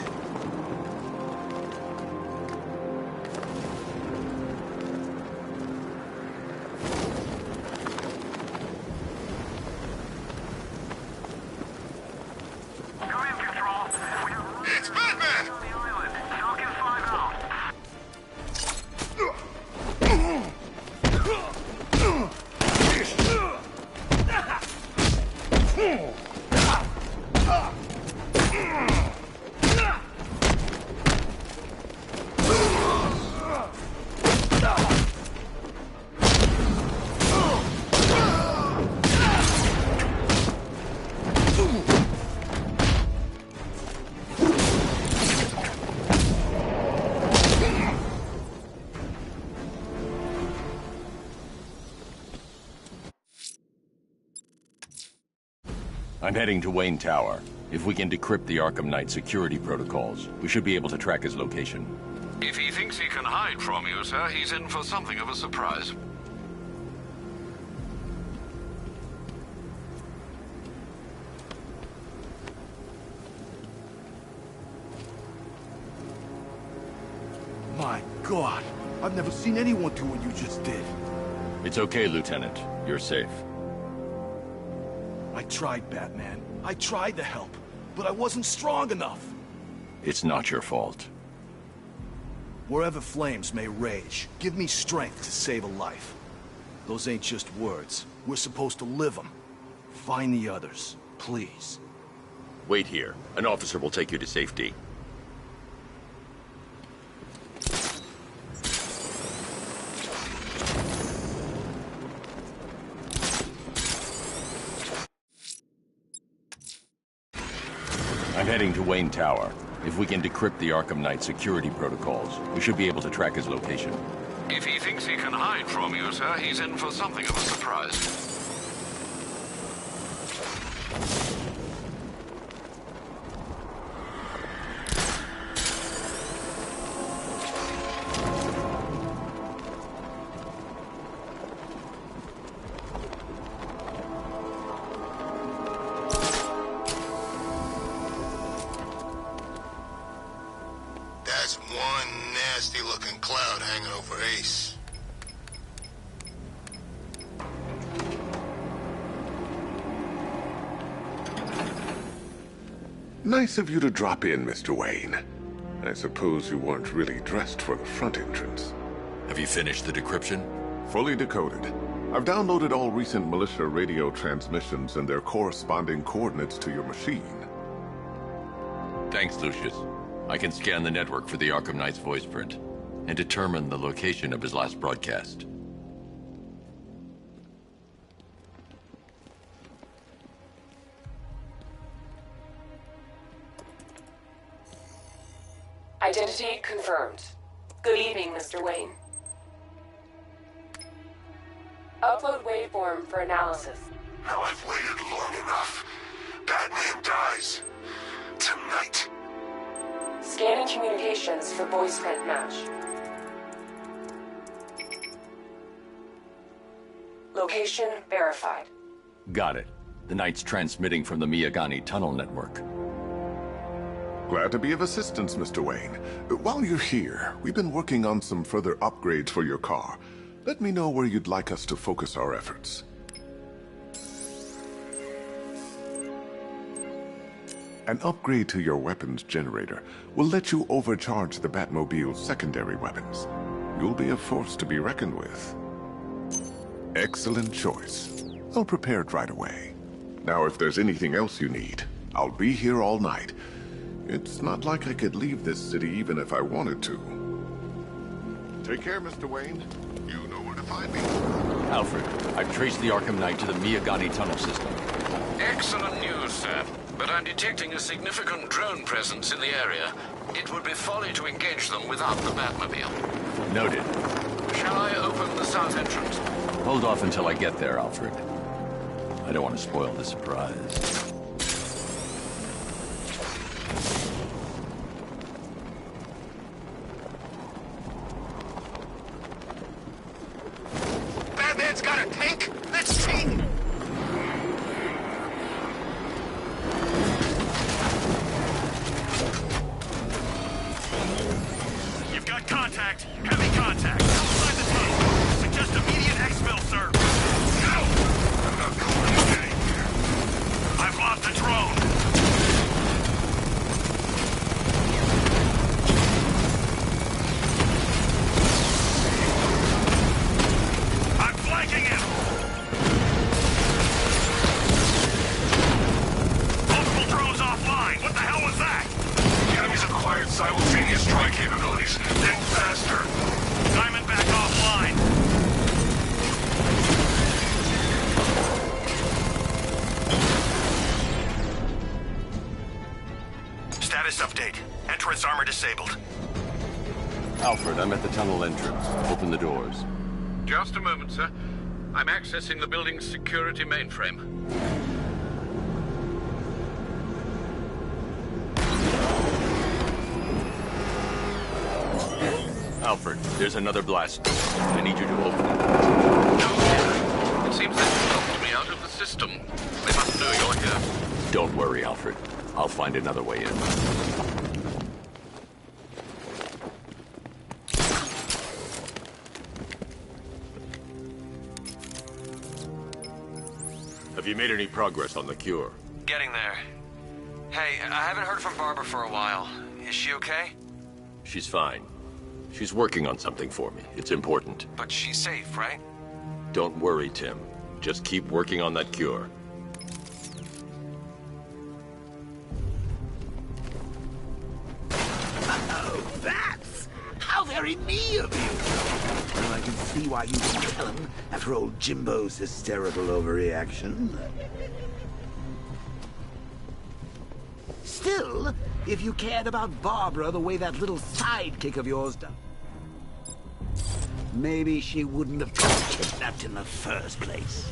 I'm heading to Wayne Tower. If we can decrypt the Arkham Knight security protocols, we should be able to track his location. If he thinks he can hide from you, sir, he's in for something of a surprise. My God, I've never seen anyone do what you just did. It's okay, Lieutenant. You're safe. I tried, Batman. I tried to help, but I wasn't strong enough. It's not your fault. Wherever flames may rage, give me strength to save a life. Those ain't just words. We're supposed to live them. Find the others, please. Wait here. An officer will take you to safety. I'm heading to Wayne Tower. If we can decrypt the Arkham Knight security protocols, we should be able to track his location. If he thinks he can hide from you, sir, he's in for something of a surprise. That's one nasty-looking cloud hanging over Ace. Nice of you to drop in, Mr. Wayne. I suppose you weren't really dressed for the front entrance. Have you finished the decryption? Fully decoded. I've downloaded all recent militia radio transmissions and their corresponding coordinates to your machine. Thanks, Lucius. I can scan the network for the Arkham Knight's voice print. and determine the location of his last broadcast. Identity confirmed. Good evening, Mr. Wayne. Upload waveform for analysis. Now I've waited long enough. Batman dies. Tonight. Scanning communications for voice print match. Location verified. Got it. The Knight's transmitting from the Miyagani tunnel network. Glad to be of assistance, Mr. Wayne. While you're here, we've been working on some further upgrades for your car. Let me know where you'd like us to focus our efforts. An upgrade to your weapons generator will let you overcharge the Batmobile's secondary weapons. You'll be a force to be reckoned with. Excellent choice. I'll prepare it right away. Now, if there's anything else you need, I'll be here all night. It's not like I could leave this city even if I wanted to. Take care, Mr. Wayne. You know where to find me. Alfred, I've traced the Arkham Knight to the Miyagani tunnel system. Excellent news, sir. But I'm detecting a significant drone presence in the area. It would be folly to engage them without the Batmobile. Noted. Shall I open the south entrance? Hold off until I get there, Alfred. I don't want to spoil the surprise. Batman's got a tank? Let's see! You've got contact. Heavy contact. Outside the tunnel. Suggest immediate exfil, sir. No! I'm not going anywhere. I've lost the drone. I'm flanking him. Multiple drones offline. What the hell was that? The enemy's acquired simultaneous strike capabilities. Then faster. Diamondback offline. Status update. Entrance armor disabled. Alfred, I'm at the tunnel entrance. Open the doors. Just a moment, sir. I'm accessing the building's security mainframe. Alfred, there's another blast door. I need you to open it. No, it seems they've locked me out of the system. They must know you're here. Don't worry, Alfred. I'll find another way in. Have you made any progress on the cure? Getting there. Hey, I haven't heard from Barbara for a while. Is she okay? She's fine. She's working on something for me. It's important. But she's safe, right? Don't worry, Tim. Just keep working on that cure. Oh, bats! How very me of you! Well, I can see why you didn't tell him after old Jimbo's hysterical overreaction. Still, if you cared about Barbara the way that little sidekick of yours does, maybe she wouldn't have got kidnapped in the first place.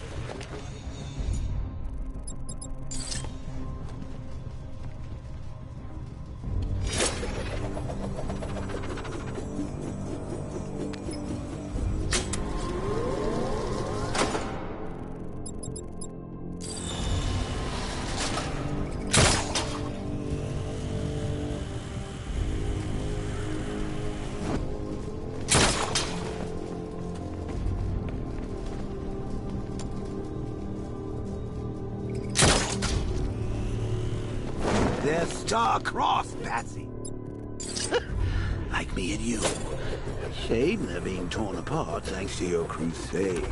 They're star-crossed, Patsy. Like me and you. Shame they're being torn apart thanks to your crusade.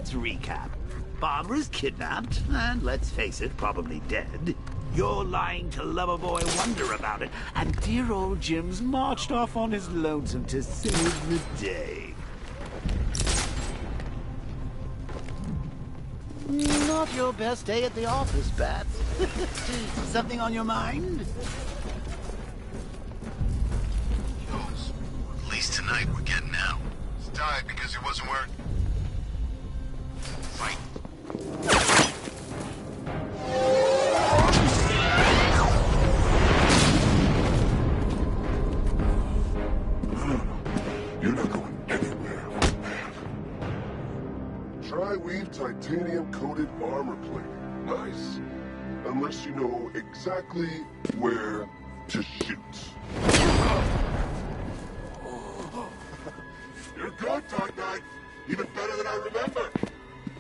let's recap. Barbara's kidnapped, and let's face it, probably dead. You're lying to Loverboy Wonder about it, and dear old Jim's marched off on his lonesome to save the day. Not your best day at the office, Bat. Something on your mind? At least tonight we're getting out. He's died because he wasn't wearing... Fight. You're not going anywhere. Tri-weave titanium-coated armor plating. Nice. Unless you know exactly where to shoot. You're good, Dark Knight. Even better than I remember.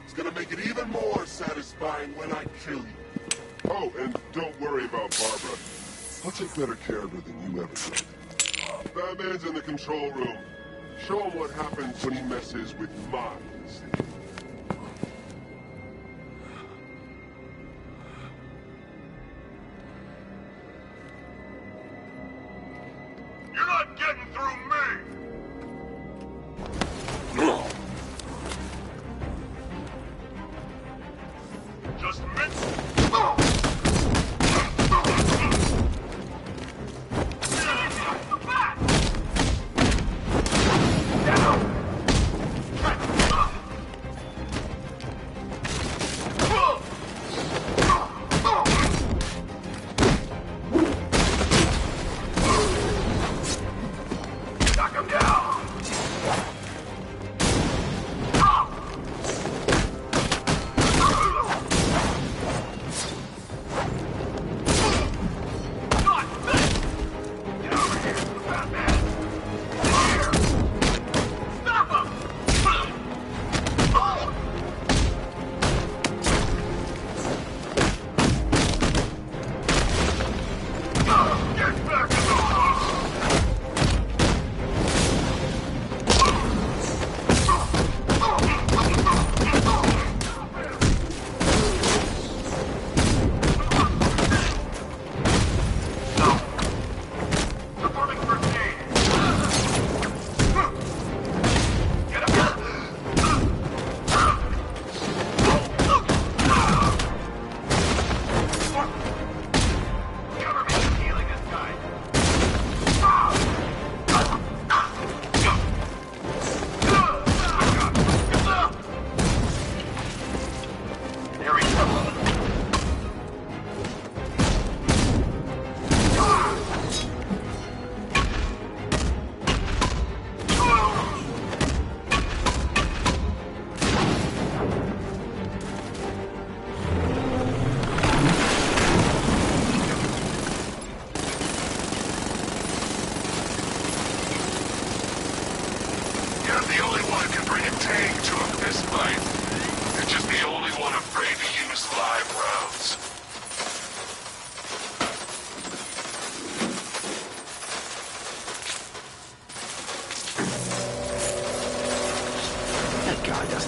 It's gonna make it even more satisfying when I kill you. Oh, and don't worry about Barbara. I'll take better care of her than you ever did. Batman's in the control room. Show him what happens when he messes with mine. You're not getting through me! Just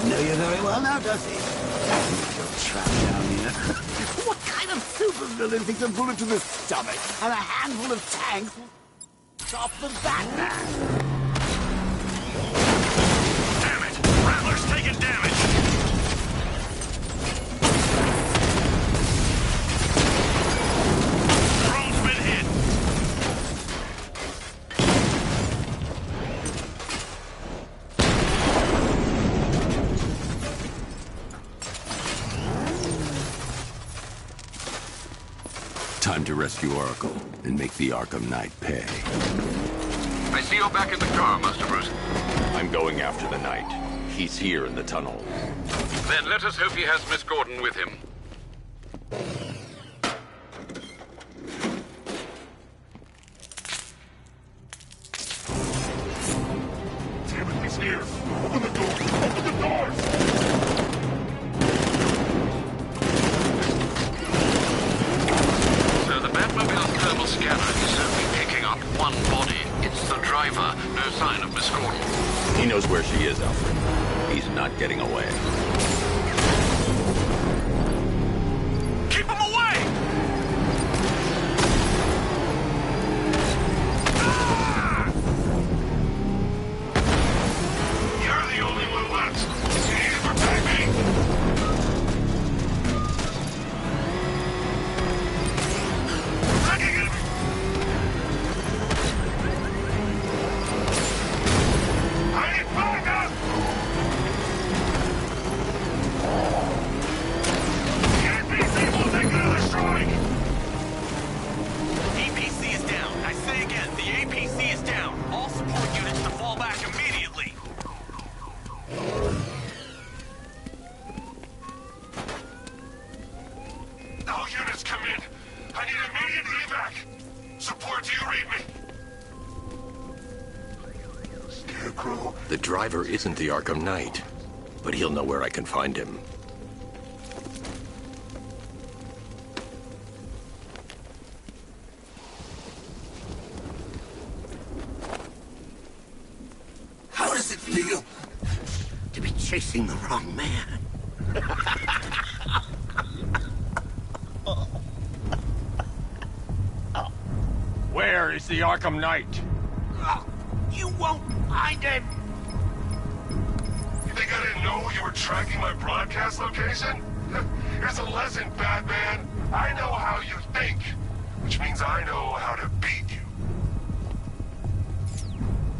Know you very well now, does he? You're trapped down here. What kind of supervillain thinks a bullet to the stomach and a handful of tanks will stop the Batman? Damn it! Rattler's taking damage! Drone's been hit! Time to rescue Oracle and make the Arkham Knight pay. I see you're back in the car, Master Bruce. I'm going after the Knight. He's here in the tunnel. Then let us hope he has Miss Gordon with him. Damn it, he's here! Open the door! Open the doors! Batmobile's thermal scanner is only picking up one body. It's the driver. No sign of Miss Gordon. He knows where she is, Alfred. He's not getting away. Keep him away! You're the only one left. You need to protect me. Taking it. I need backup. The NPC will take another strike. APC is down. I say again, the APC is down. All support units to fall back immediately. All units come in. I need immediate evac. Support, do you read me? Scarecrow. The driver isn't the Arkham Knight, but he'll know where I can find him. How does it feel to be chasing the wrong man? Where is the Arkham Knight? You won't find him! You think I didn't know you were tracking my broadcast location? Here's a lesson, Batman. I know how you think, which means I know how to beat you.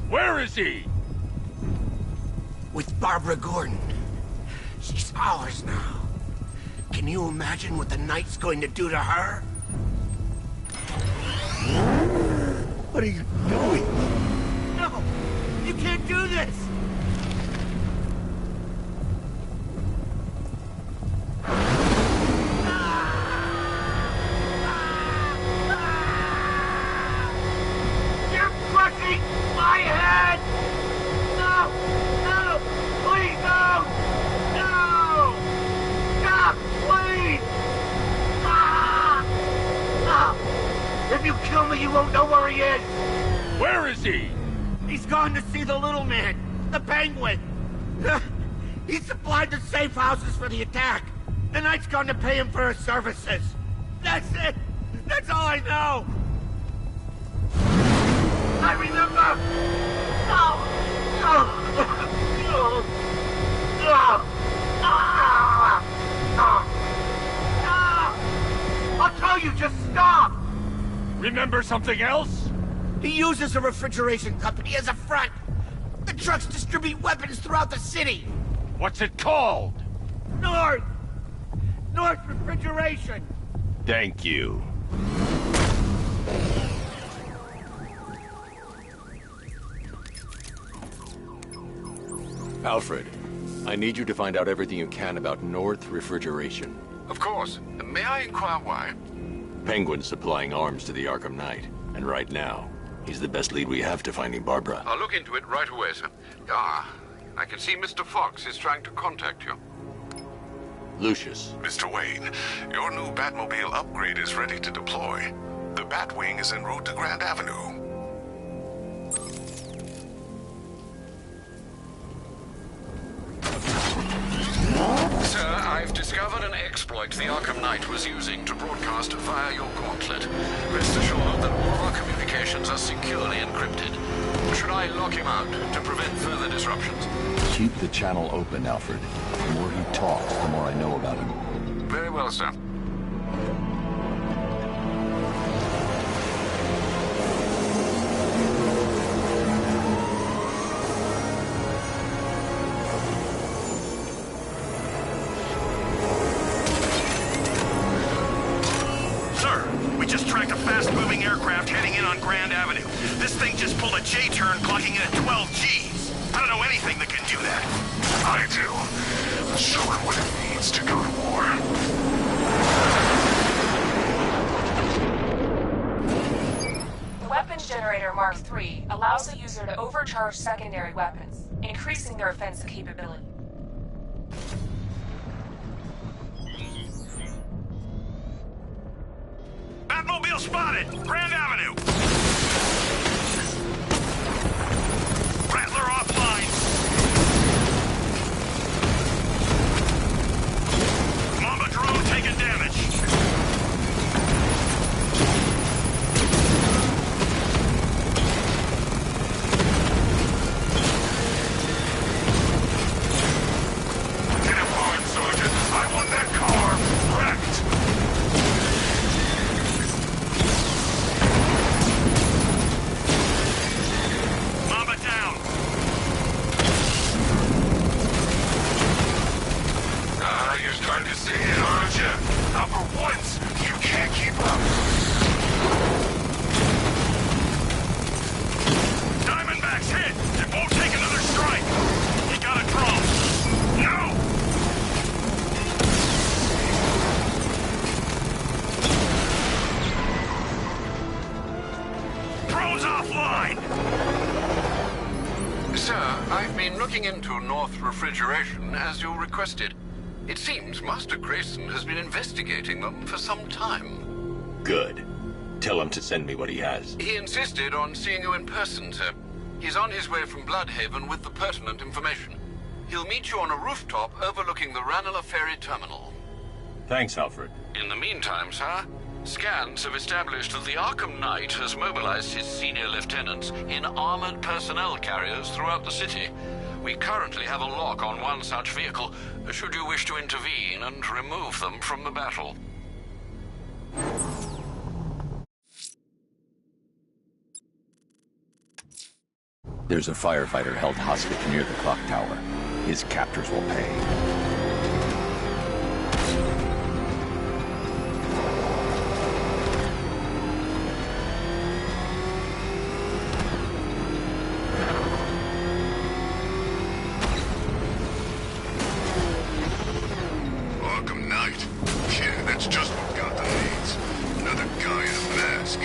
Where is he? With Barbara Gordon. She's ours now. Can you imagine what the Knight's going to do to her? What are you doing? No! You can't do this! You're crushing my head! No! No! Please, no! No! Stop, please! If you kill me, you won't know where he is! Where is he? He's gone to see the little man, the Penguin. He supplied the safe houses for the attack. The Knight's gone to pay him for his services. That's it! That's all I know! I remember! I'll tell you, just stop! Remember something else? He uses a refrigeration company as a front. The trucks distribute weapons throughout the city. What's it called? North Refrigeration. Thank you. Alfred, I need you to find out everything you can about North Refrigeration. Of course. May I inquire why? Penguin's supplying arms to the Arkham Knight, and right now, he's the best lead we have to finding Barbara. I'll look into it right away, sir. I can see Mr. Fox is trying to contact you. Lucius. Mr. Wayne, your new Batmobile upgrade is ready to deploy. The Batwing is en route to Grand Avenue. Sir, I've discovered an exploit the Arkham Knight was using to broadcast via your gauntlet. Rest assured that all of our communications are securely encrypted. Should I lock him out to prevent further disruptions? Keep the channel open, Alfred. The more he talks, the more I know about him. Very well, sir. fast-moving aircraft heading in on Grand Avenue. This thing just pulled a J-turn, clocking in at 12 Gs. I don't know anything that can do that. I do. Let's show him what it means to go to war. The weapons generator Mark III allows the user to overcharge secondary weapons, increasing their offensive capability. Batmobile spotted! Grand Avenue! Rattler offline! Sir, I've been looking into North Refrigeration as you requested. It seems Master Grayson has been investigating them for some time. Good. Tell him to send me what he has. He insisted on seeing you in person, sir. He's on his way from Bloodhaven with the pertinent information. He'll meet you on a rooftop overlooking the Ranelagh Ferry Terminal. Thanks, Alfred. In the meantime, sir, scans have established that the Arkham Knight has mobilized his senior lieutenants in armored personnel carriers throughout the city. We currently have a lock on one such vehicle, should you wish to intervene and remove them from the battle. There's a firefighter held hostage near the clock tower. His captors will pay. Arkham Knight. Yeah, that's just what Gotham needs. Another guy in a mask.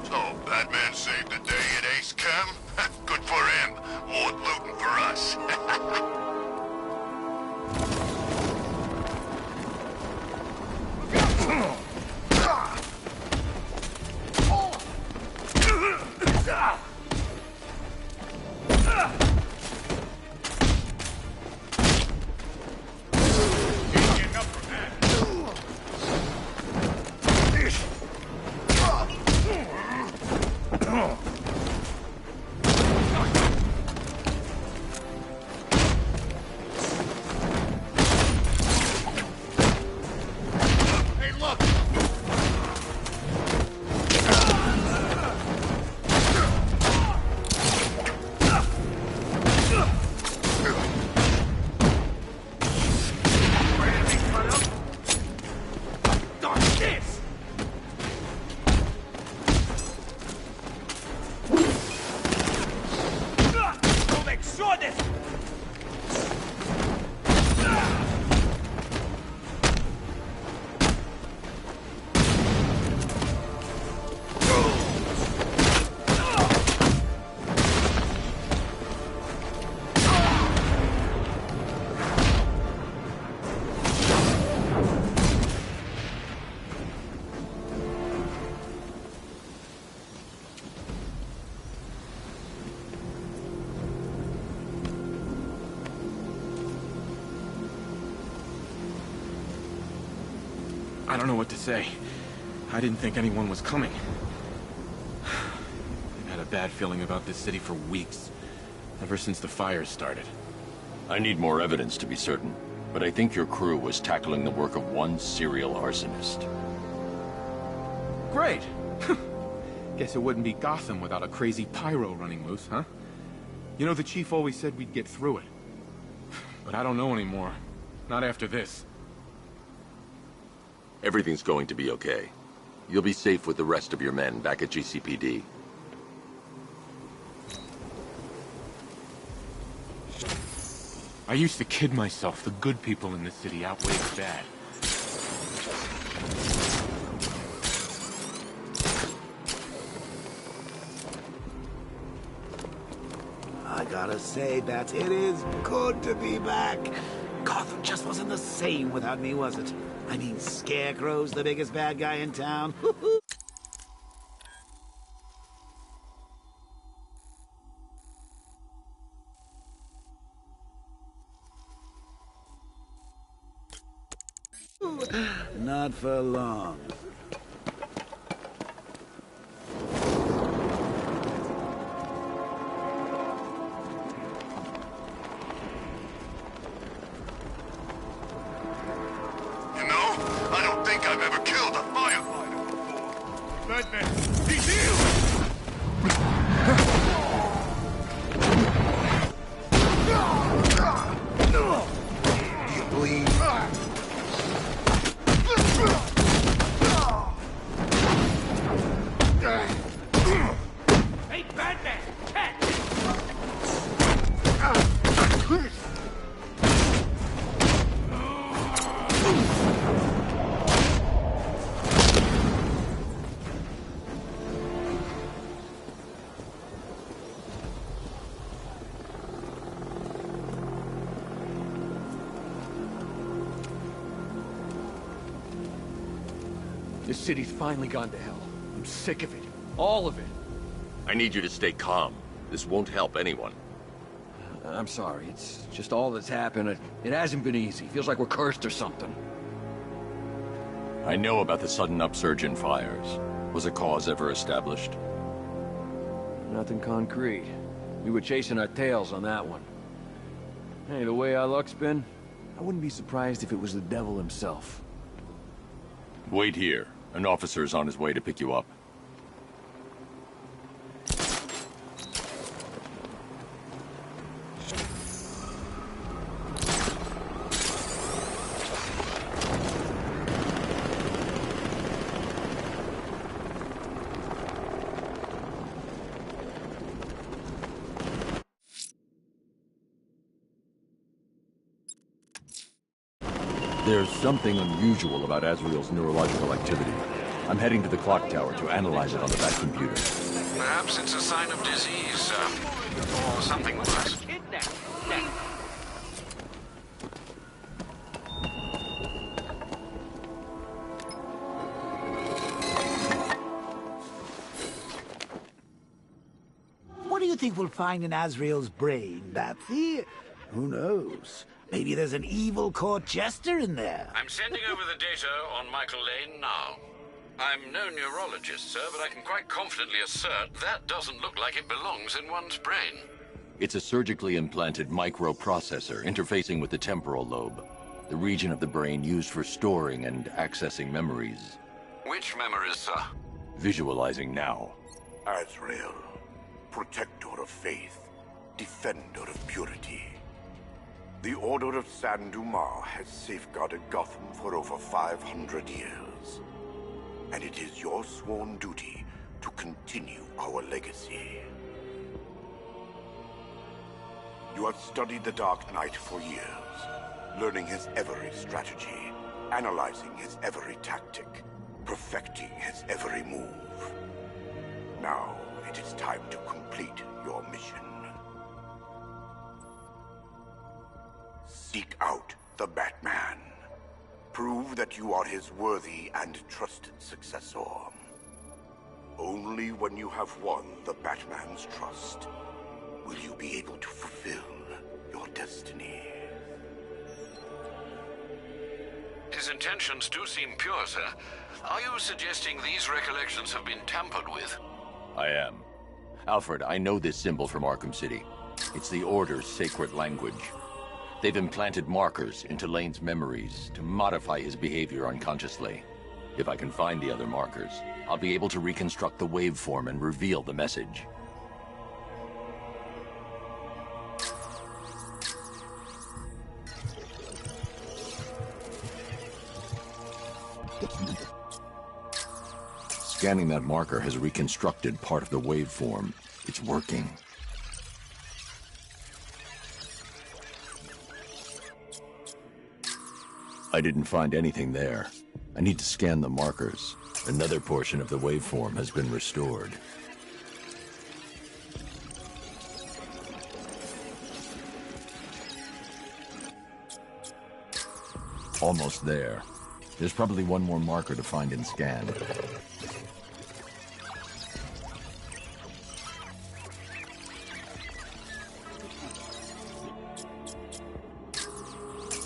So, Batman saved the day at Ace Cam? Good for him. More looting for us. I don't know what to say. I didn't think anyone was coming. I've had a bad feeling about this city for weeks. Ever since the fires started. I need more evidence to be certain, but I think your crew was tackling the work of one serial arsonist. Great! Guess it wouldn't be Gotham without a crazy pyro running loose, huh? You know, the chief always said we'd get through it. But I don't know anymore. Not after this. Everything's going to be okay. You'll be safe with the rest of your men back at GCPD. I used to kid myself the good people in this city outweigh the bad. I gotta say, Bats, it is good to be back. Gotham just wasn't the same without me, was it? I mean, Scarecrow's the biggest bad guy in town. Not for long. I don't think I've ever killed a firefighter before. Batman, he's healed! You bleed. Batman! Catch! This city's finally gone to hell. I'm sick of it. All of it. I need you to stay calm. This won't help anyone. I'm sorry. It's just all that's happened. It hasn't been easy. Feels like we're cursed or something. I know about the sudden upsurge in fires. Was a cause ever established? Nothing concrete. We were chasing our tails on that one. Hey, the way our luck's been, I wouldn't be surprised if it was the devil himself. Wait here. An officer is on his way to pick you up. There's something unusual about Azrael's neurological activity. I'm heading to the clock tower to analyze it on the back computer. Perhaps it's a sign of disease, or something worse. What do you think we'll find in Azrael's brain, Batsy? Who knows? Maybe there's an evil court jester in there. I'm sending over the data on Michael Lane now. I'm no neurologist, sir, but I can quite confidently assert that doesn't look like it belongs in one's brain. It's a surgically implanted microprocessor interfacing with the temporal lobe, the region of the brain used for storing and accessing memories. Which memories, sir? Visualizing now. Azrael, protector of faith, defender of purity. The Order of San Dumas has safeguarded Gotham for over 500 years. And it is your sworn duty to continue our legacy. You have studied the Dark Knight for years, learning his every strategy, analyzing his every tactic, perfecting his every move. Now, it is time to complete your mission. Seek out the Batman. Prove that you are his worthy and trusted successor. Only when you have won the Batman's trust will you be able to fulfill your destiny. His intentions do seem pure, sir. Are you suggesting these recollections have been tampered with? I am. Alfred, I know this symbol from Arkham City. It's the Order's sacred language. They've implanted markers into Lane's memories to modify his behavior unconsciously. If I can find the other markers, I'll be able to reconstruct the waveform and reveal the message. Scanning that marker has reconstructed part of the waveform. It's working. I didn't find anything there. I need to scan the markers. Another portion of the waveform has been restored. Almost there. There's probably one more marker to find and scan.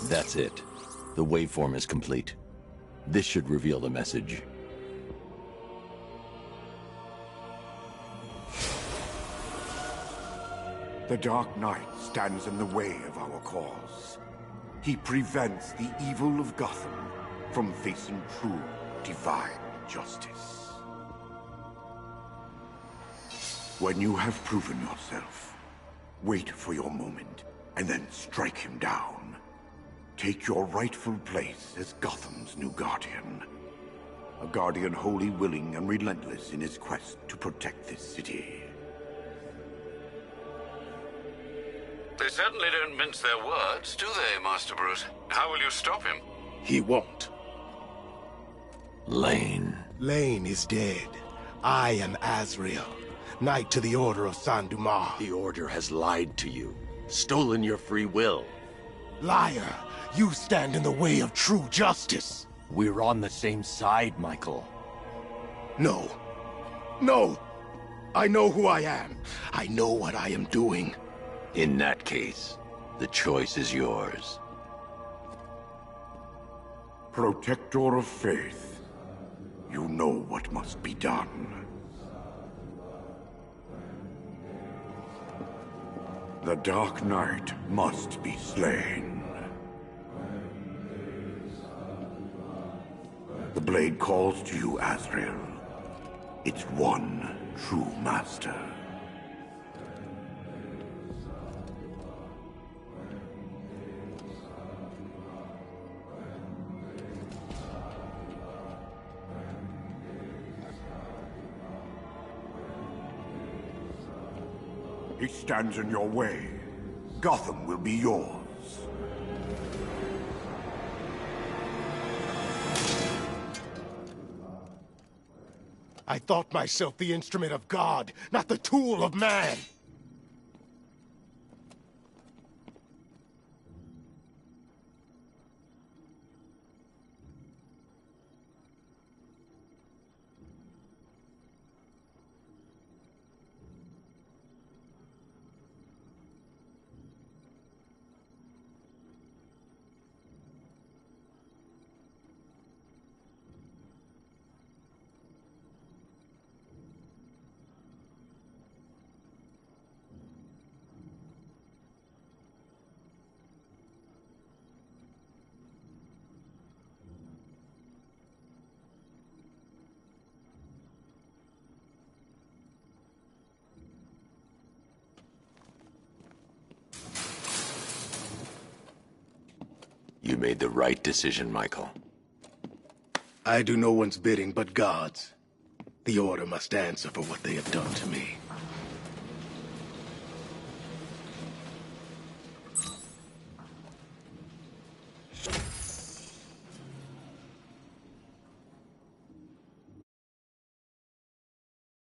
That's it. The waveform is complete. This should reveal the message. The Dark Knight stands in the way of our cause. He prevents the evil of Gotham from facing true, divine justice. When you have proven yourself, wait for your moment, and then strike him down. Take your rightful place as Gotham's new guardian. A guardian wholly willing and relentless in his quest to protect this city. certainly don't mince their words, do they, Master Bruce? How will you stop him? He won't. Lane. Lane is dead. I am Azrael, Knight to the Order of Saint Dumas. The Order has lied to you, stolen your free will. Liar! You stand in the way of true justice. We're on the same side, Michael. No. No! I know who I am. I know what I am doing. In that case, the choice is yours. Protector of Faith, you know what must be done. The Dark Knight must be slain. The blade calls to you, Azrael. Its one true master. He stands in your way. Gotham will be yours. I thought myself the instrument of God, not the tool of man. You made the right decision, Michael. I do no one's bidding but God's. The Order must answer for what they have done to me.